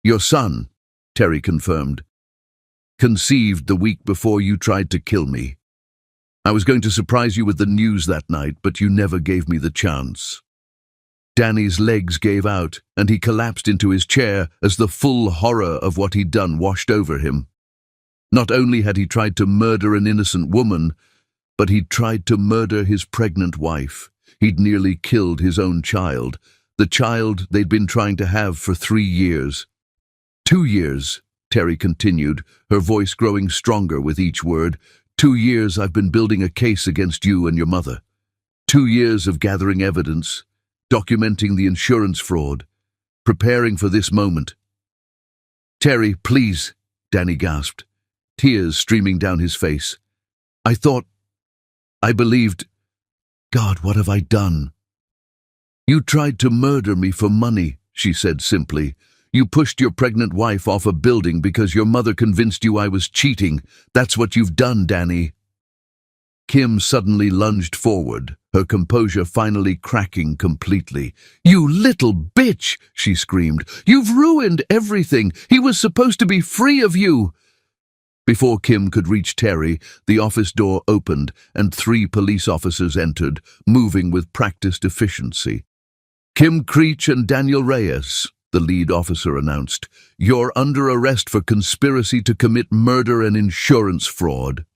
S1: your son?" Terry confirmed. "Conceived the week before you tried to kill me. I was going to surprise you with the news that night, but you never gave me the chance." Danny's legs gave out, and he collapsed into his chair as the full horror of what he'd done washed over him. Not only had he tried to murder an innocent woman, but he'd tried to murder his pregnant wife. He'd nearly killed his own child, the child they'd been trying to have for 3 years. 2 years, Terry continued, her voice growing stronger with each word. 2 years I've been building a case against you and your mother. 2 years of gathering evidence, documenting the insurance fraud, preparing for this moment. "Terry, please," Danny gasped, tears streaming down his face. I believed. God, what have I done?" "You tried to murder me for money," she said simply. "You pushed your pregnant wife off a building because your mother convinced you I was cheating. That's what you've done, Danny." Kim suddenly lunged forward, her composure finally cracking completely. "You little bitch," she screamed. "You've ruined everything. He was supposed to be free of you." Before Kim could reach Terry, the office door opened and 3 police officers entered, moving with practiced efficiency. "Kim Creech and Daniel Reyes," the lead officer announced. "You're under arrest for conspiracy to commit murder and insurance fraud."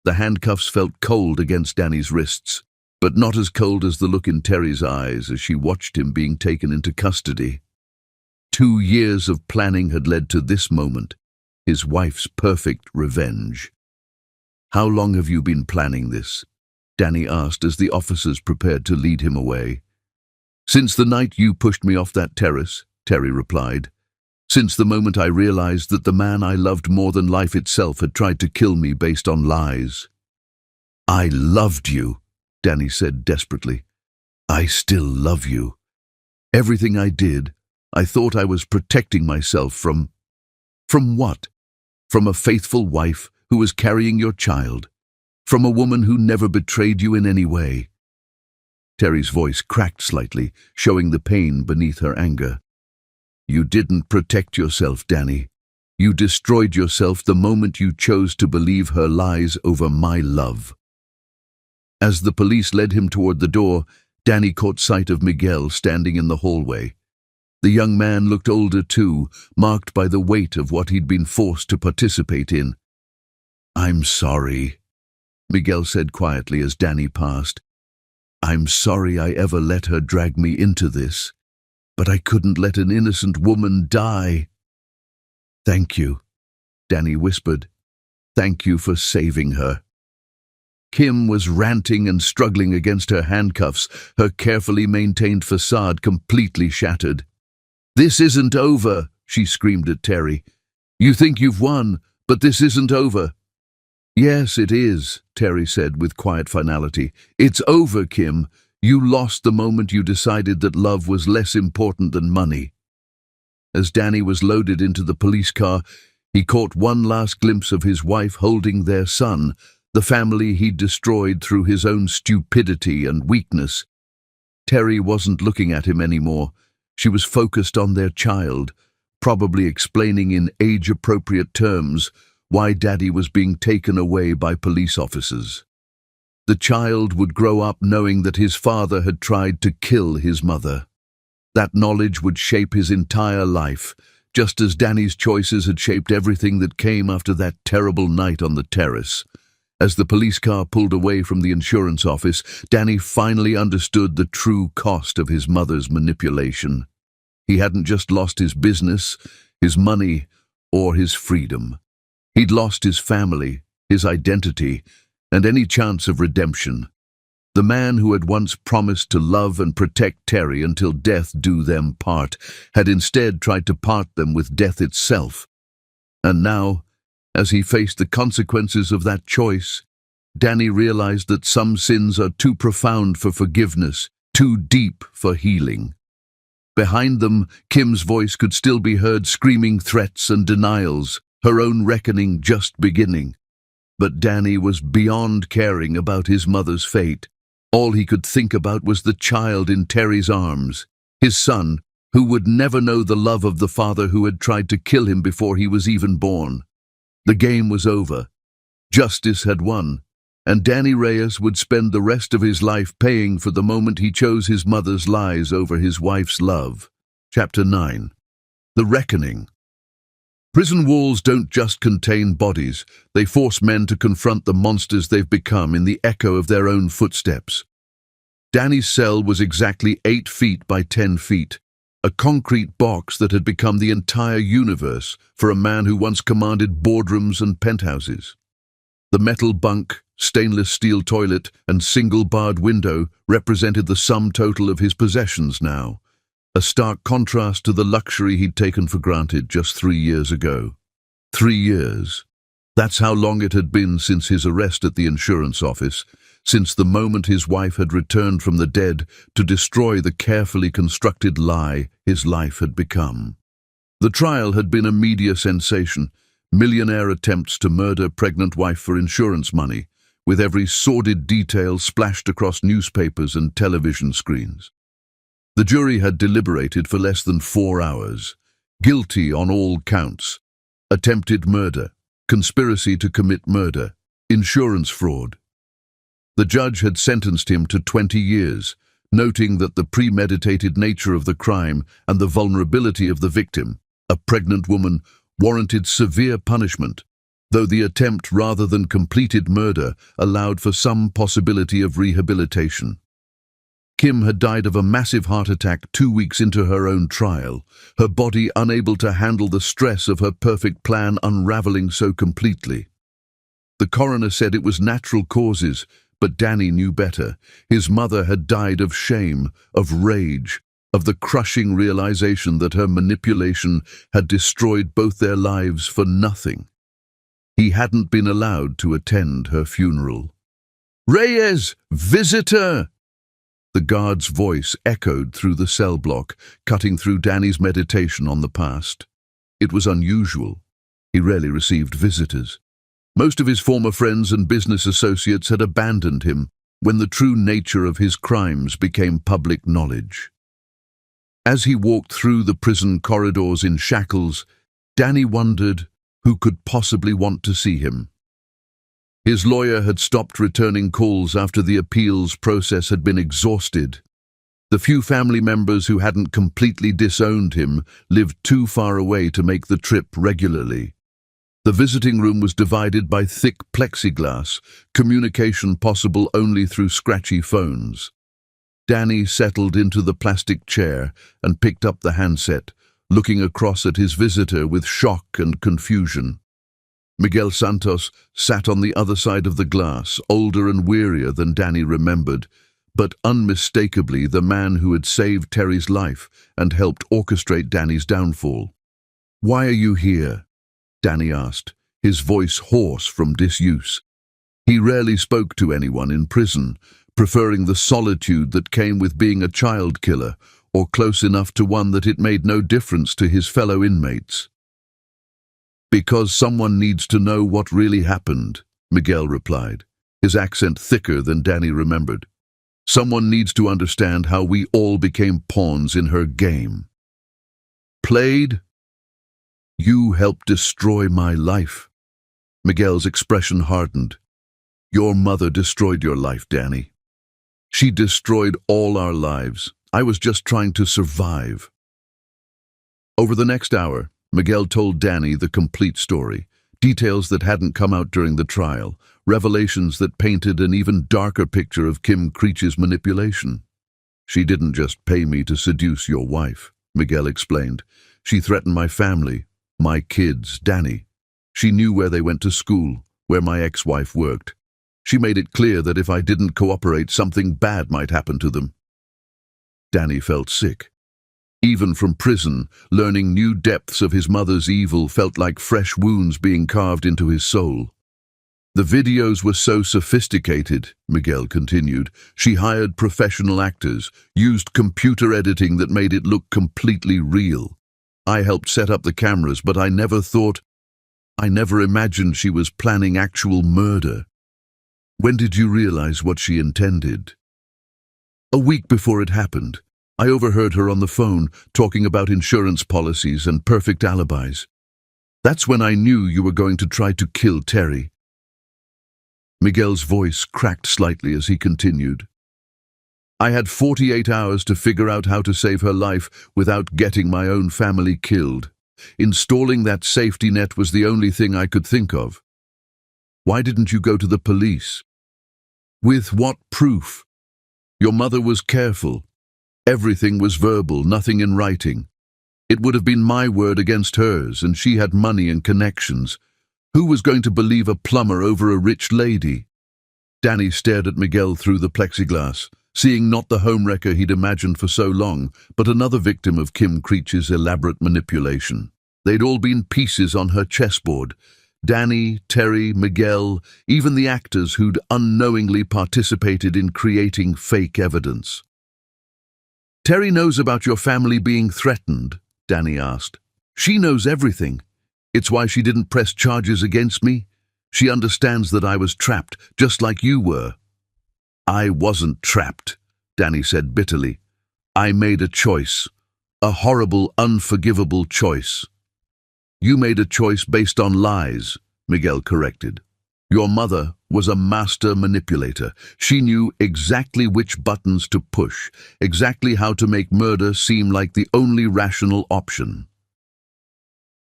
S1: The handcuffs felt cold against Danny's wrists, but not as cold as the look in Terry's eyes as she watched him being taken into custody. 2 years of planning had led to this moment, his wife's perfect revenge. "How long have you been planning this?" Danny asked as the officers prepared to lead him away. "Since the night you pushed me off that terrace," Terry replied. "Since the moment I realized that the man I loved more than life itself had tried to kill me based on lies." "I loved you," Danny said desperately. "I still love you. Everything I did, I thought I was protecting myself from what? From a faithful wife who was carrying your child? From a woman who never betrayed you in any way?" Terry's voice cracked slightly, showing the pain beneath her anger. "You didn't protect yourself, Danny. You destroyed yourself the moment you chose to believe her lies over my love." As the police led him toward the door, Danny caught sight of Miguel standing in the hallway. The young man looked older too, marked by the weight of what he'd been forced to participate in. "I'm sorry," Miguel said quietly as Danny passed. "I'm sorry I ever let her drag me into this, but I couldn't let an innocent woman die." "Thank you," Danny whispered. "Thank you for saving her." Kim was ranting and struggling against her handcuffs, her carefully maintained facade completely shattered. "This isn't over," she screamed at Terry. "You think you've won, but this isn't over." "Yes, it is," Terry said with quiet finality. "It's over, Kim. You lost the moment you decided that love was less important than money." As Danny was loaded into the police car, he caught one last glimpse of his wife holding their son, the family he'd destroyed through his own stupidity and weakness. Terry wasn't looking at him anymore. She was focused on their child, probably explaining in age-appropriate terms why Daddy was being taken away by police officers. The child would grow up knowing that his father had tried to kill his mother. That knowledge would shape his entire life, just as Danny's choices had shaped everything that came after that terrible night on the terrace. As the police car pulled away from the insurance office, Danny finally understood the true cost of his mother's manipulation. He hadn't just lost his business, his money, or his freedom. He'd lost his family, his identity, and any chance of redemption. The man who had once promised to love and protect Terry until death do them part had instead tried to part them with death itself. And now, as he faced the consequences of that choice, Danny realized that some sins are too profound for forgiveness, too deep for healing. Behind them, Kim's voice could still be heard screaming threats and denials, her own reckoning just beginning. But Danny was beyond caring about his mother's fate. All he could think about was the child in Terry's arms, his son, who would never know the love of the father who had tried to kill him before he was even born. The game was over. Justice had won, and Danny Reyes would spend the rest of his life paying for the moment he chose his mother's lies over his wife's love. Chapter 9. The Reckoning. Prison walls don't just contain bodies, they force men to confront the monsters they've become in the echo of their own footsteps. Danny's cell was exactly 8 feet by 10 feet, a concrete box that had become the entire universe for a man who once commanded boardrooms and penthouses. The metal bunk, stainless steel toilet, and single-barred window represented the sum total of his possessions now, a stark contrast to the luxury he'd taken for granted just 3 years ago. 3 years. That's how long it had been since his arrest at the insurance office, since the moment his wife had returned from the dead to destroy the carefully constructed lie his life had become. The trial had been a media sensation, millionaire attempts to murder pregnant wife for insurance money, with every sordid detail splashed across newspapers and television screens. The jury had deliberated for less than 4 hours. Guilty on all counts. Attempted murder, conspiracy to commit murder, insurance fraud. The judge had sentenced him to 20 years, noting that the premeditated nature of the crime and the vulnerability of the victim, a pregnant woman, warranted severe punishment, though the attempt rather than completed murder allowed for some possibility of rehabilitation. Kim had died of a massive heart attack 2 weeks into her own trial, her body unable to handle the stress of her perfect plan unraveling so completely. The coroner said it was natural causes, but Danny knew better. His mother had died of shame, of rage, of the crushing realization that her manipulation had destroyed both their lives for nothing. He hadn't been allowed to attend her funeral. "Reyes, visitor!" The guard's voice echoed through the cell block, cutting through Danny's meditation on the past. It was unusual. He rarely received visitors. Most of his former friends and business associates had abandoned him when the true nature of his crimes became public knowledge. As he walked through the prison corridors in shackles, Danny wondered who could possibly want to see him. His lawyer had stopped returning calls after the appeals process had been exhausted. The few family members who hadn't completely disowned him lived too far away to make the trip regularly. The visiting room was divided by thick plexiglass, communication possible only through scratchy phones. Danny settled into the plastic chair and picked up the handset, looking across at his visitor with shock and confusion. Miguel Santos sat on the other side of the glass, older and wearier than Danny remembered, but unmistakably the man who had saved Terry's life and helped orchestrate Danny's downfall. "Why are you here?" Danny asked, his voice hoarse from disuse. He rarely spoke to anyone in prison, preferring the solitude that came with being a child killer, or close enough to one that it made no difference to his fellow inmates. "Because someone needs to know what really happened," Miguel replied, his accent thicker than Danny remembered. "Someone needs to understand how we all became pawns in her game." "Played? You helped destroy my life." Miguel's expression hardened. "Your mother destroyed your life, Danny. She destroyed all our lives. I was just trying to survive." Over the next hour, Miguel told Danny the complete story, details that hadn't come out during the trial, revelations that painted an even darker picture of Kim Creech's manipulation. "She didn't just pay me to seduce your wife," Miguel explained. "She threatened my family, my kids, Danny. She knew where they went to school, where my ex-wife worked. She made it clear that if I didn't cooperate, something bad might happen to them. Danny felt sick. Even from prison, learning new depths of his mother's evil felt like fresh wounds being carved into his soul. The videos were so sophisticated, Miguel continued. She hired professional actors, used computer editing that made it look completely real. I helped set up the cameras, but I never imagined she was planning actual murder. When did you realize what she intended? A week before it happened. I overheard her on the phone talking about insurance policies and perfect alibis. That's when I knew you were going to try to kill Terry. Miguel's voice cracked slightly as he continued. I had 48 hours to figure out how to save her life without getting my own family killed. Installing that safety net was the only thing I could think of. Why didn't you go to the police? With what proof? Your mother was careful. Everything was verbal, nothing in writing. It would have been my word against hers, and she had money and connections. Who was going to believe a plumber over a rich lady? Danny stared at Miguel through the plexiglass, seeing not the homewrecker he'd imagined for so long, but another victim of Kim Creech's elaborate manipulation. They'd all been pieces on her chessboard. Danny, Terry, Miguel, even the actors who'd unknowingly participated in creating fake evidence. Terry knows about your family being threatened, Danny asked. She knows everything. It's why she didn't press charges against me. She understands that I was trapped, just like you were. I wasn't trapped, Danny said bitterly. I made a choice. A horrible, unforgivable choice. You made a choice based on lies, Miguel corrected. Your mother was a master manipulator. She knew exactly which buttons to push, exactly how to make murder seem like the only rational option.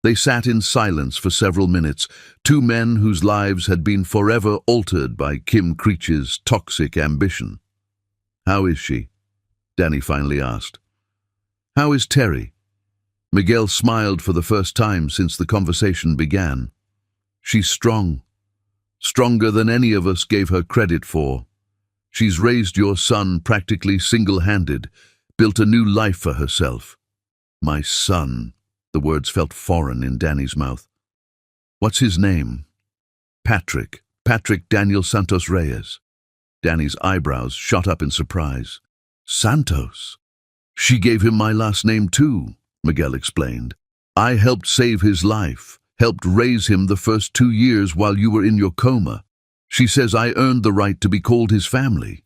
S1: They sat in silence for several minutes, two men whose lives had been forever altered by Kim Creech's toxic ambition. How is she? Danny finally asked. How is Terry? Miguel smiled for the first time since the conversation began. She's strong. Stronger than any of us gave her credit for. She's raised your son practically single-handed, built a new life for herself. My son. The words felt foreign in Danny's mouth. What's his name? Patrick. Patrick Daniel Santos Reyes. Danny's eyebrows shot up in surprise. Santos? She gave him my last name too, Miguel explained. I helped save his life, helped raise him the first 2 years while you were in your coma. She says I earned the right to be called his family.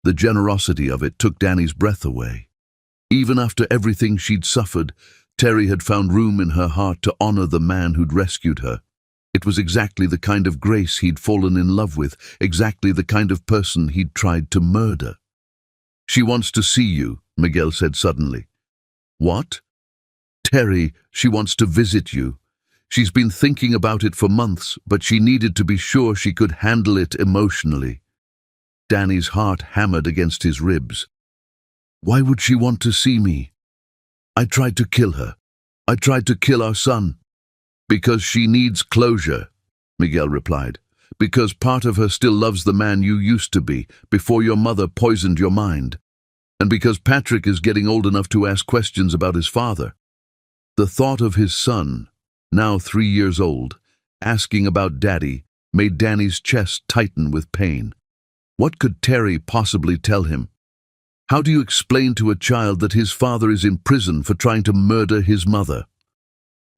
S1: The generosity of it took Danny's breath away. Even after everything she'd suffered, Terry had found room in her heart to honor the man who'd rescued her. It was exactly the kind of grace he'd fallen in love with, exactly the kind of person he'd tried to murder. She wants to see you, Miguel said suddenly. What? Terry, she wants to visit you. She's been thinking about it for months, but she needed to be sure she could handle it emotionally. Danny's heart hammered against his ribs. Why would she want to see me? I tried to kill her. I tried to kill our son. Because she needs closure, Miguel replied. Because part of her still loves the man you used to be, before your mother poisoned your mind. And because Patrick is getting old enough to ask questions about his father. The thought of his son, now 3 years old, asking about Daddy, made Danny's chest tighten with pain. What could Terry possibly tell him? How do you explain to a child that his father is in prison for trying to murder his mother?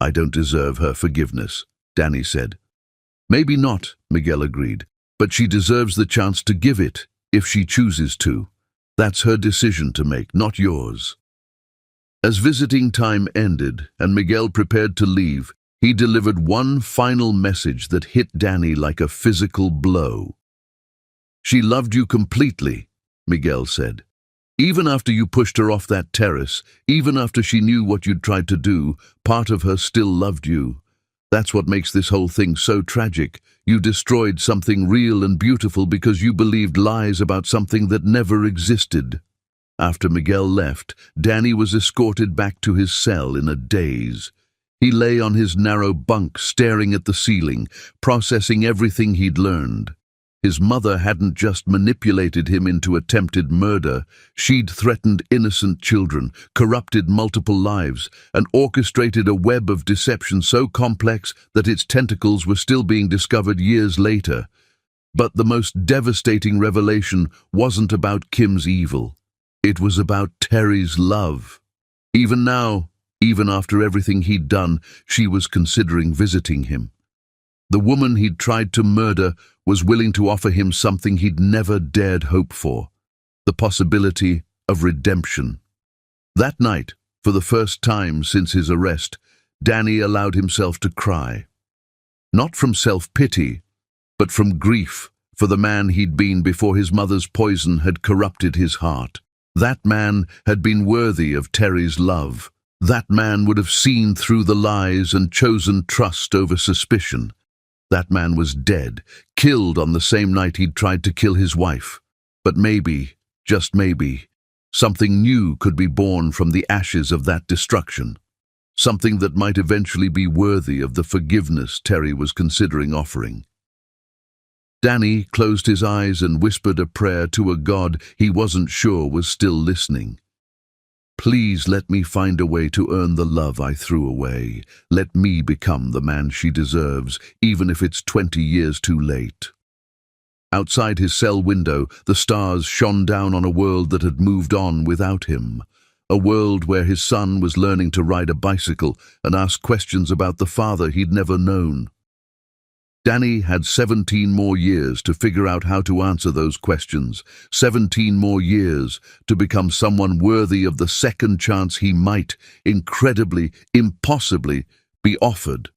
S1: I don't deserve her forgiveness, Danny said. Maybe not, Miguel agreed, but she deserves the chance to give it, if she chooses to. That's her decision to make, not yours. As visiting time ended and Miguel prepared to leave, he delivered one final message that hit Danny like a physical blow. She loved you completely, Miguel said. Even after you pushed her off that terrace, even after she knew what you'd tried to do, part of her still loved you. That's what makes this whole thing so tragic. You destroyed something real and beautiful because you believed lies about something that never existed. After Miguel left, Danny was escorted back to his cell in a daze. He lay on his narrow bunk, staring at the ceiling, processing everything he'd learned. His mother hadn't just manipulated him into attempted murder, she'd threatened innocent children, corrupted multiple lives, and orchestrated a web of deception so complex that its tentacles were still being discovered years later. But the most devastating revelation wasn't about Kim's evil. It was about Terry's love. Even now, even after everything he'd done, she was considering visiting him. The woman he'd tried to murder was willing to offer him something he'd never dared hope for, the possibility of redemption. That night, for the first time since his arrest, Danny allowed himself to cry. Not from self-pity, but from grief for the man he'd been before his mother's poison had corrupted his heart. That man had been worthy of Terry's love. That man would have seen through the lies and chosen trust over suspicion. That man was dead, killed on the same night he'd tried to kill his wife. But maybe, just maybe, something new could be born from the ashes of that destruction. Something that might eventually be worthy of the forgiveness Terry was considering offering. Danny closed his eyes and whispered a prayer to a God he wasn't sure was still listening. Please let me find a way to earn the love I threw away. Let me become the man she deserves, even if it's 20 years too late. Outside his cell window, the stars shone down on a world that had moved on without him. A world where his son was learning to ride a bicycle and ask questions about the father he'd never known. Danny had 17 more years to figure out how to answer those questions, 17 more years to become someone worthy of the second chance he might, incredibly, impossibly, be offered.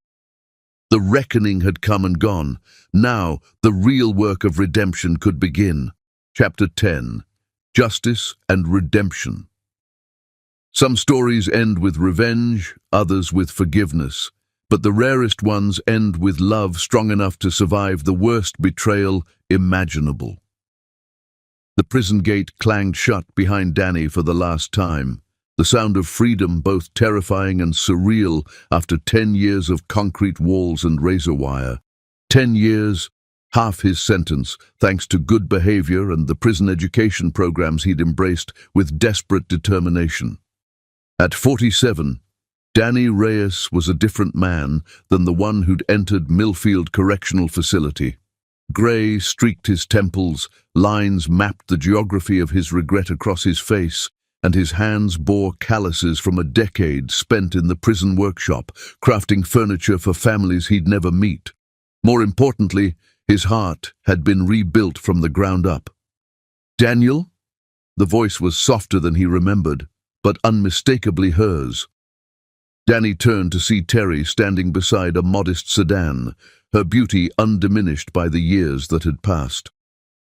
S1: The reckoning had come and gone. Now, the real work of redemption could begin. Chapter 10. Justice and Redemption. Some stories end with revenge, others with forgiveness. But the rarest ones end with love strong enough to survive the worst betrayal imaginable. The prison gate clanged shut behind Danny for the last time, the sound of freedom both terrifying and surreal after 10 years of concrete walls and razor wire. 10 years, half his sentence, thanks to good behavior and the prison education programs he'd embraced with desperate determination. At 47, Danny Reyes was a different man than the one who'd entered Millfield Correctional Facility. Grey streaked his temples, lines mapped the geography of his regret across his face, and his hands bore calluses from a decade spent in the prison workshop, crafting furniture for families he'd never meet. More importantly, his heart had been rebuilt from the ground up. "Daniel?" The voice was softer than he remembered, but unmistakably hers. Danny turned to see Terry standing beside a modest sedan, her beauty undiminished by the years that had passed.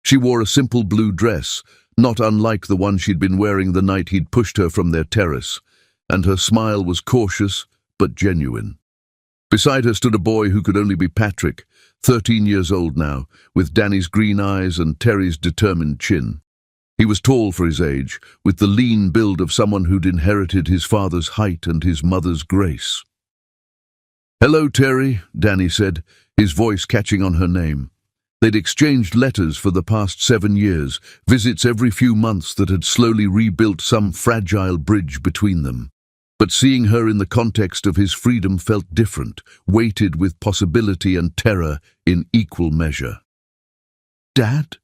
S1: She wore a simple blue dress, not unlike the one she'd been wearing the night he'd pushed her from their terrace, and her smile was cautious but genuine. Beside her stood a boy who could only be Patrick, 13 years old now, with Danny's green eyes and Terry's determined chin. He was tall for his age, with the lean build of someone who'd inherited his father's height and his mother's grace. "Hello, Terry," Danny said, his voice catching on her name. They'd exchanged letters for the past 7 years, visits every few months that had slowly rebuilt some fragile bridge between them. But seeing her in the context of his freedom felt different, weighted with possibility and terror in equal measure. "Dad?"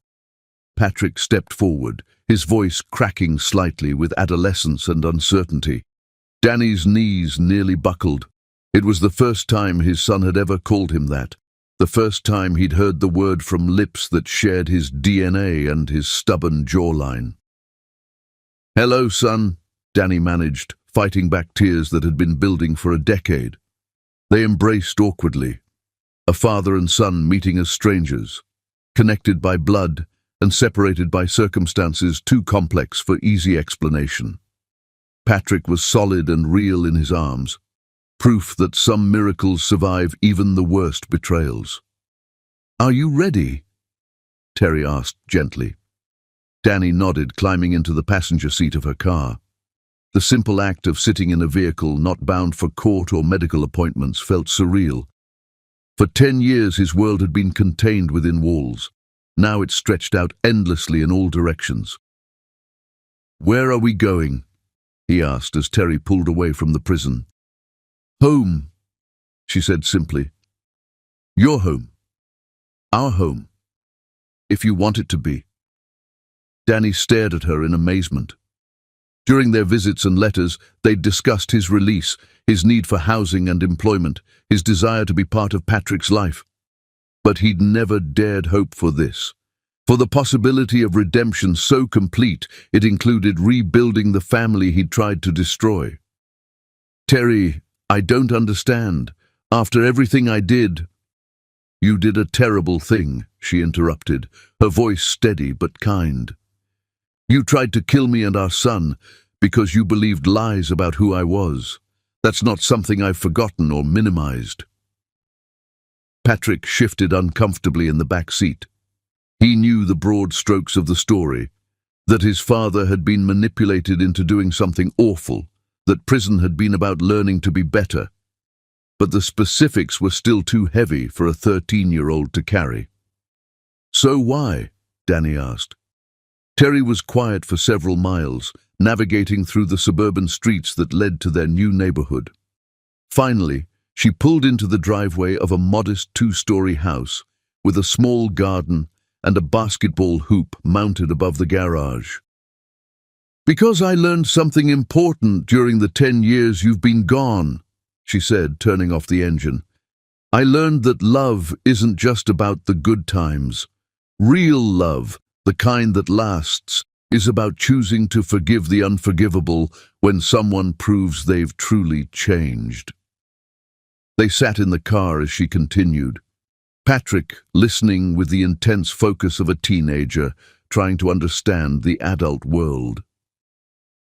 S1: Patrick stepped forward, his voice cracking slightly with adolescence and uncertainty. Danny's knees nearly buckled. It was the first time his son had ever called him that, the first time he'd heard the word from lips that shared his DNA and his stubborn jawline. "Hello, son," Danny managed, fighting back tears that had been building for a decade. They embraced awkwardly, a father and son meeting as strangers, connected by blood and separated by circumstances too complex for easy explanation. Patrick was solid and real in his arms, proof that some miracles survive even the worst betrayals. "Are you ready?" Terry asked gently. Danny nodded, climbing into the passenger seat of her car. The simple act of sitting in a vehicle not bound for court or medical appointments felt surreal. For 10 years his world had been contained within walls. Now it stretched out endlessly in all directions. "Where are we going?" he asked as Terry pulled away from the prison. "Home," she said simply. "Your home. Our home. If you want it to be." Danny stared at her in amazement. During their visits and letters, they'd discussed his release, his need for housing and employment, his desire to be part of Patrick's life. But he'd never dared hope for this. For the possibility of redemption so complete, it included rebuilding the family he'd tried to destroy. "Terry, I don't understand. After everything I did—" "You did a terrible thing," she interrupted, her voice steady but kind. "You tried to kill me and our son because you believed lies about who I was. That's not something I've forgotten or minimized." Patrick shifted uncomfortably in the back seat. He knew the broad strokes of the story, that his father had been manipulated into doing something awful, that prison had been about learning to be better. But the specifics were still too heavy for a 13-year-old to carry. "So why?" Danny asked. Terry was quiet for several miles, navigating through the suburban streets that led to their new neighborhood. Finally, she pulled into the driveway of a modest 2-story house with a small garden and a basketball hoop mounted above the garage. "Because I learned something important during the 10 years you've been gone," she said, turning off the engine. "I learned that love isn't just about the good times. Real love, the kind that lasts, is about choosing to forgive the unforgivable when someone proves they've truly changed." They sat in the car as she continued. Patrick, listening with the intense focus of a teenager, trying to understand the adult world.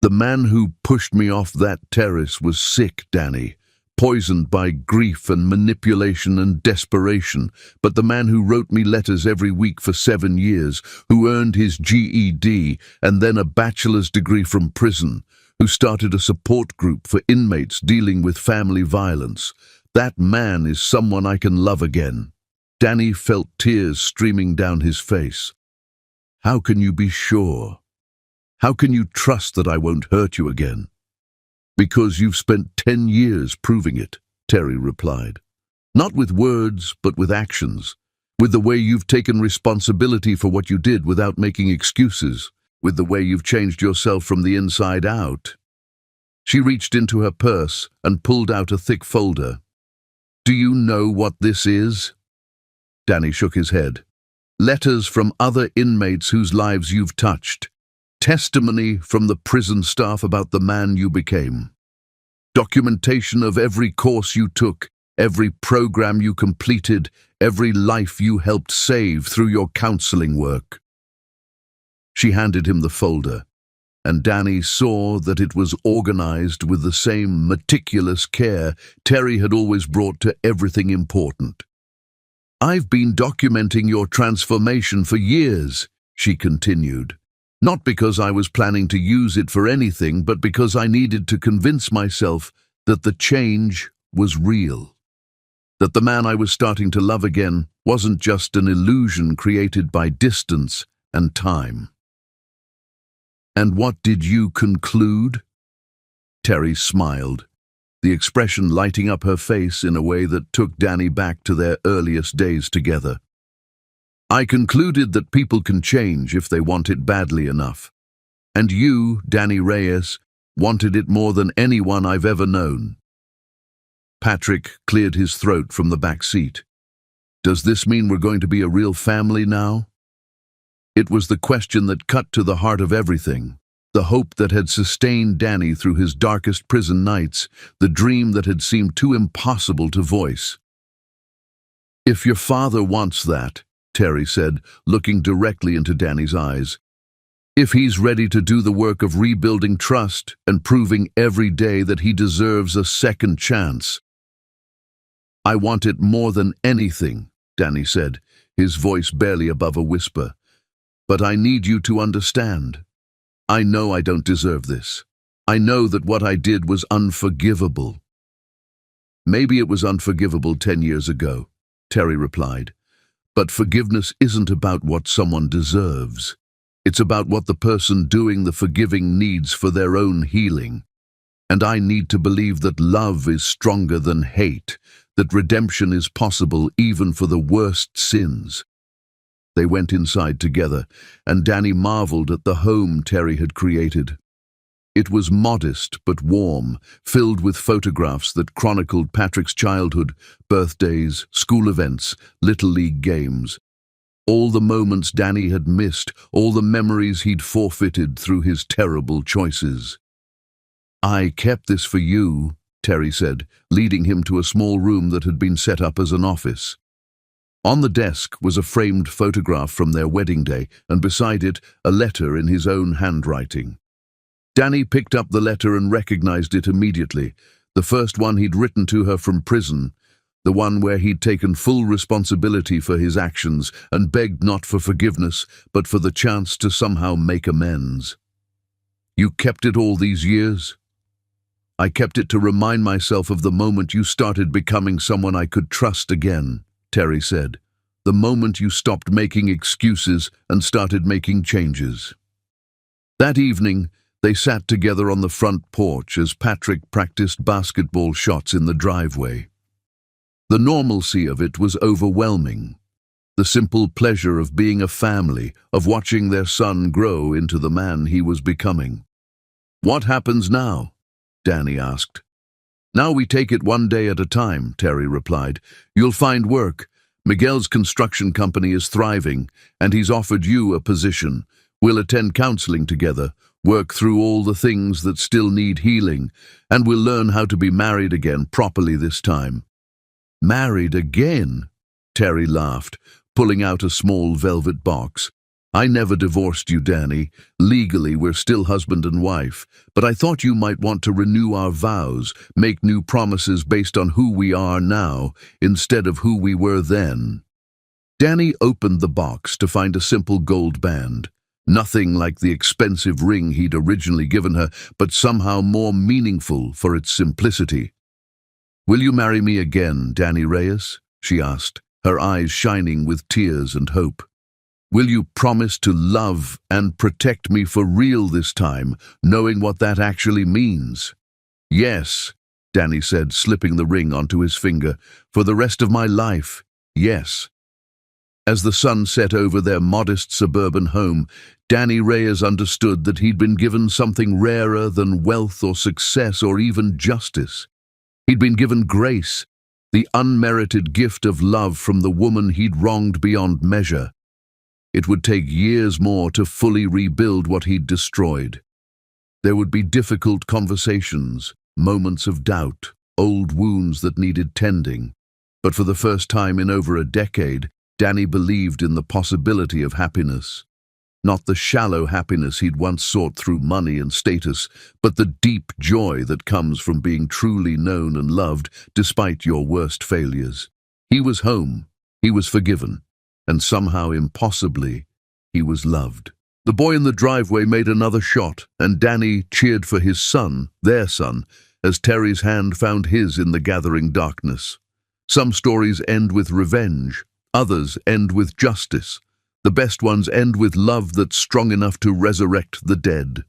S1: "The man who pushed me off that terrace was sick, Danny, poisoned by grief and manipulation and desperation. But the man who wrote me letters every week for 7 years, who earned his GED and then a bachelor's degree from prison, who started a support group for inmates dealing with family violence, that man is someone I can love again." Danny felt tears streaming down his face. "How can you be sure? How can you trust that I won't hurt you again?" "Because you've spent 10 years proving it," Terry replied. "Not with words, but with actions. With the way you've taken responsibility for what you did without making excuses. With the way you've changed yourself from the inside out." She reached into her purse and pulled out a thick folder. "Do you know what this is?" Danny shook his head. "Letters from other inmates whose lives you've touched. Testimony from the prison staff about the man you became. Documentation of every course you took, every program you completed, every life you helped save through your counseling work." She handed him the folder, and Danny saw that it was organized with the same meticulous care Terry had always brought to everything important. "I've been documenting your transformation for years," she continued. "Not because I was planning to use it for anything, but because I needed to convince myself that the change was real. That the man I was starting to love again wasn't just an illusion created by distance and time." "And what did you conclude?" Terry smiled, the expression lighting up her face in a way that took Danny back to their earliest days together. "I concluded that people can change if they want it badly enough. And you, Danny Reyes, wanted it more than anyone I've ever known." Patrick cleared his throat from the back seat. "Does this mean we're going to be a real family now?" It was the question that cut to the heart of everything. The hope that had sustained Danny through his darkest prison nights, the dream that had seemed too impossible to voice. "If your father wants that," Terry said, looking directly into Danny's eyes, "if he's ready to do the work of rebuilding trust and proving every day that he deserves a second chance." "I want it more than anything," Danny said, his voice barely above a whisper. "But I need you to understand. I know I don't deserve this. I know that what I did was unforgivable." "Maybe it was unforgivable 10 years ago," Terry replied. But forgiveness isn't about what someone deserves. It's about what the person doing the forgiving needs for their own healing. And I need to believe that love is stronger than hate, that redemption is possible even for the worst sins. They went inside together, and Danny marveled at the home Terry had created. It was modest but warm, filled with photographs that chronicled Patrick's childhood, birthdays, school events, Little League games. All the moments Danny had missed, all the memories he'd forfeited through his terrible choices. "I kept this for you," Terry said, leading him to a small room that had been set up as an office. On the desk was a framed photograph from their wedding day, and beside it, a letter in his own handwriting. Danny picked up the letter and recognized it immediately, the first one he'd written to her from prison, the one where he'd taken full responsibility for his actions and begged not for forgiveness, but for the chance to somehow make amends. "You kept it all these years?" "I kept it to remind myself of the moment you started becoming someone I could trust again," Terry said. "The moment you stopped making excuses and started making changes." That evening, they sat together on the front porch as Patrick practiced basketball shots in the driveway. The normalcy of it was overwhelming. The simple pleasure of being a family, of watching their son grow into the man he was becoming. "What happens now?" Danny asked. "Now we take it one day at a time," Terry replied. "You'll find work. Miguel's construction company is thriving, and he's offered you a position. We'll attend counseling together, work through all the things that still need healing, and we'll learn how to be married again properly this time." "Married again?" Terry laughed, pulling out a small velvet box. "I never divorced you, Danny. Legally, we're still husband and wife, but I thought you might want to renew our vows, make new promises based on who we are now, instead of who we were then." Danny opened the box to find a simple gold band. Nothing like the expensive ring he'd originally given her, but somehow more meaningful for its simplicity. "Will you marry me again, Danny Reyes?" she asked, her eyes shining with tears and hope. "Will you promise to love and protect me for real this time, knowing what that actually means?" "Yes," Danny said, slipping the ring onto his finger. "For the rest of my life, yes." As the sun set over their modest suburban home, Danny Reyes understood that he'd been given something rarer than wealth or success or even justice. He'd been given grace, the unmerited gift of love from the woman he'd wronged beyond measure. It would take years more to fully rebuild what he'd destroyed. There would be difficult conversations, moments of doubt, old wounds that needed tending. But for the first time in over a decade, Danny believed in the possibility of happiness. Not the shallow happiness he'd once sought through money and status, but the deep joy that comes from being truly known and loved despite your worst failures. He was home, he was forgiven, and somehow impossibly, he was loved. The boy in the driveway made another shot, and Danny cheered for his son, their son, as Terry's hand found his in the gathering darkness. Some stories end with revenge, others end with justice. The best ones end with love that's strong enough to resurrect the dead.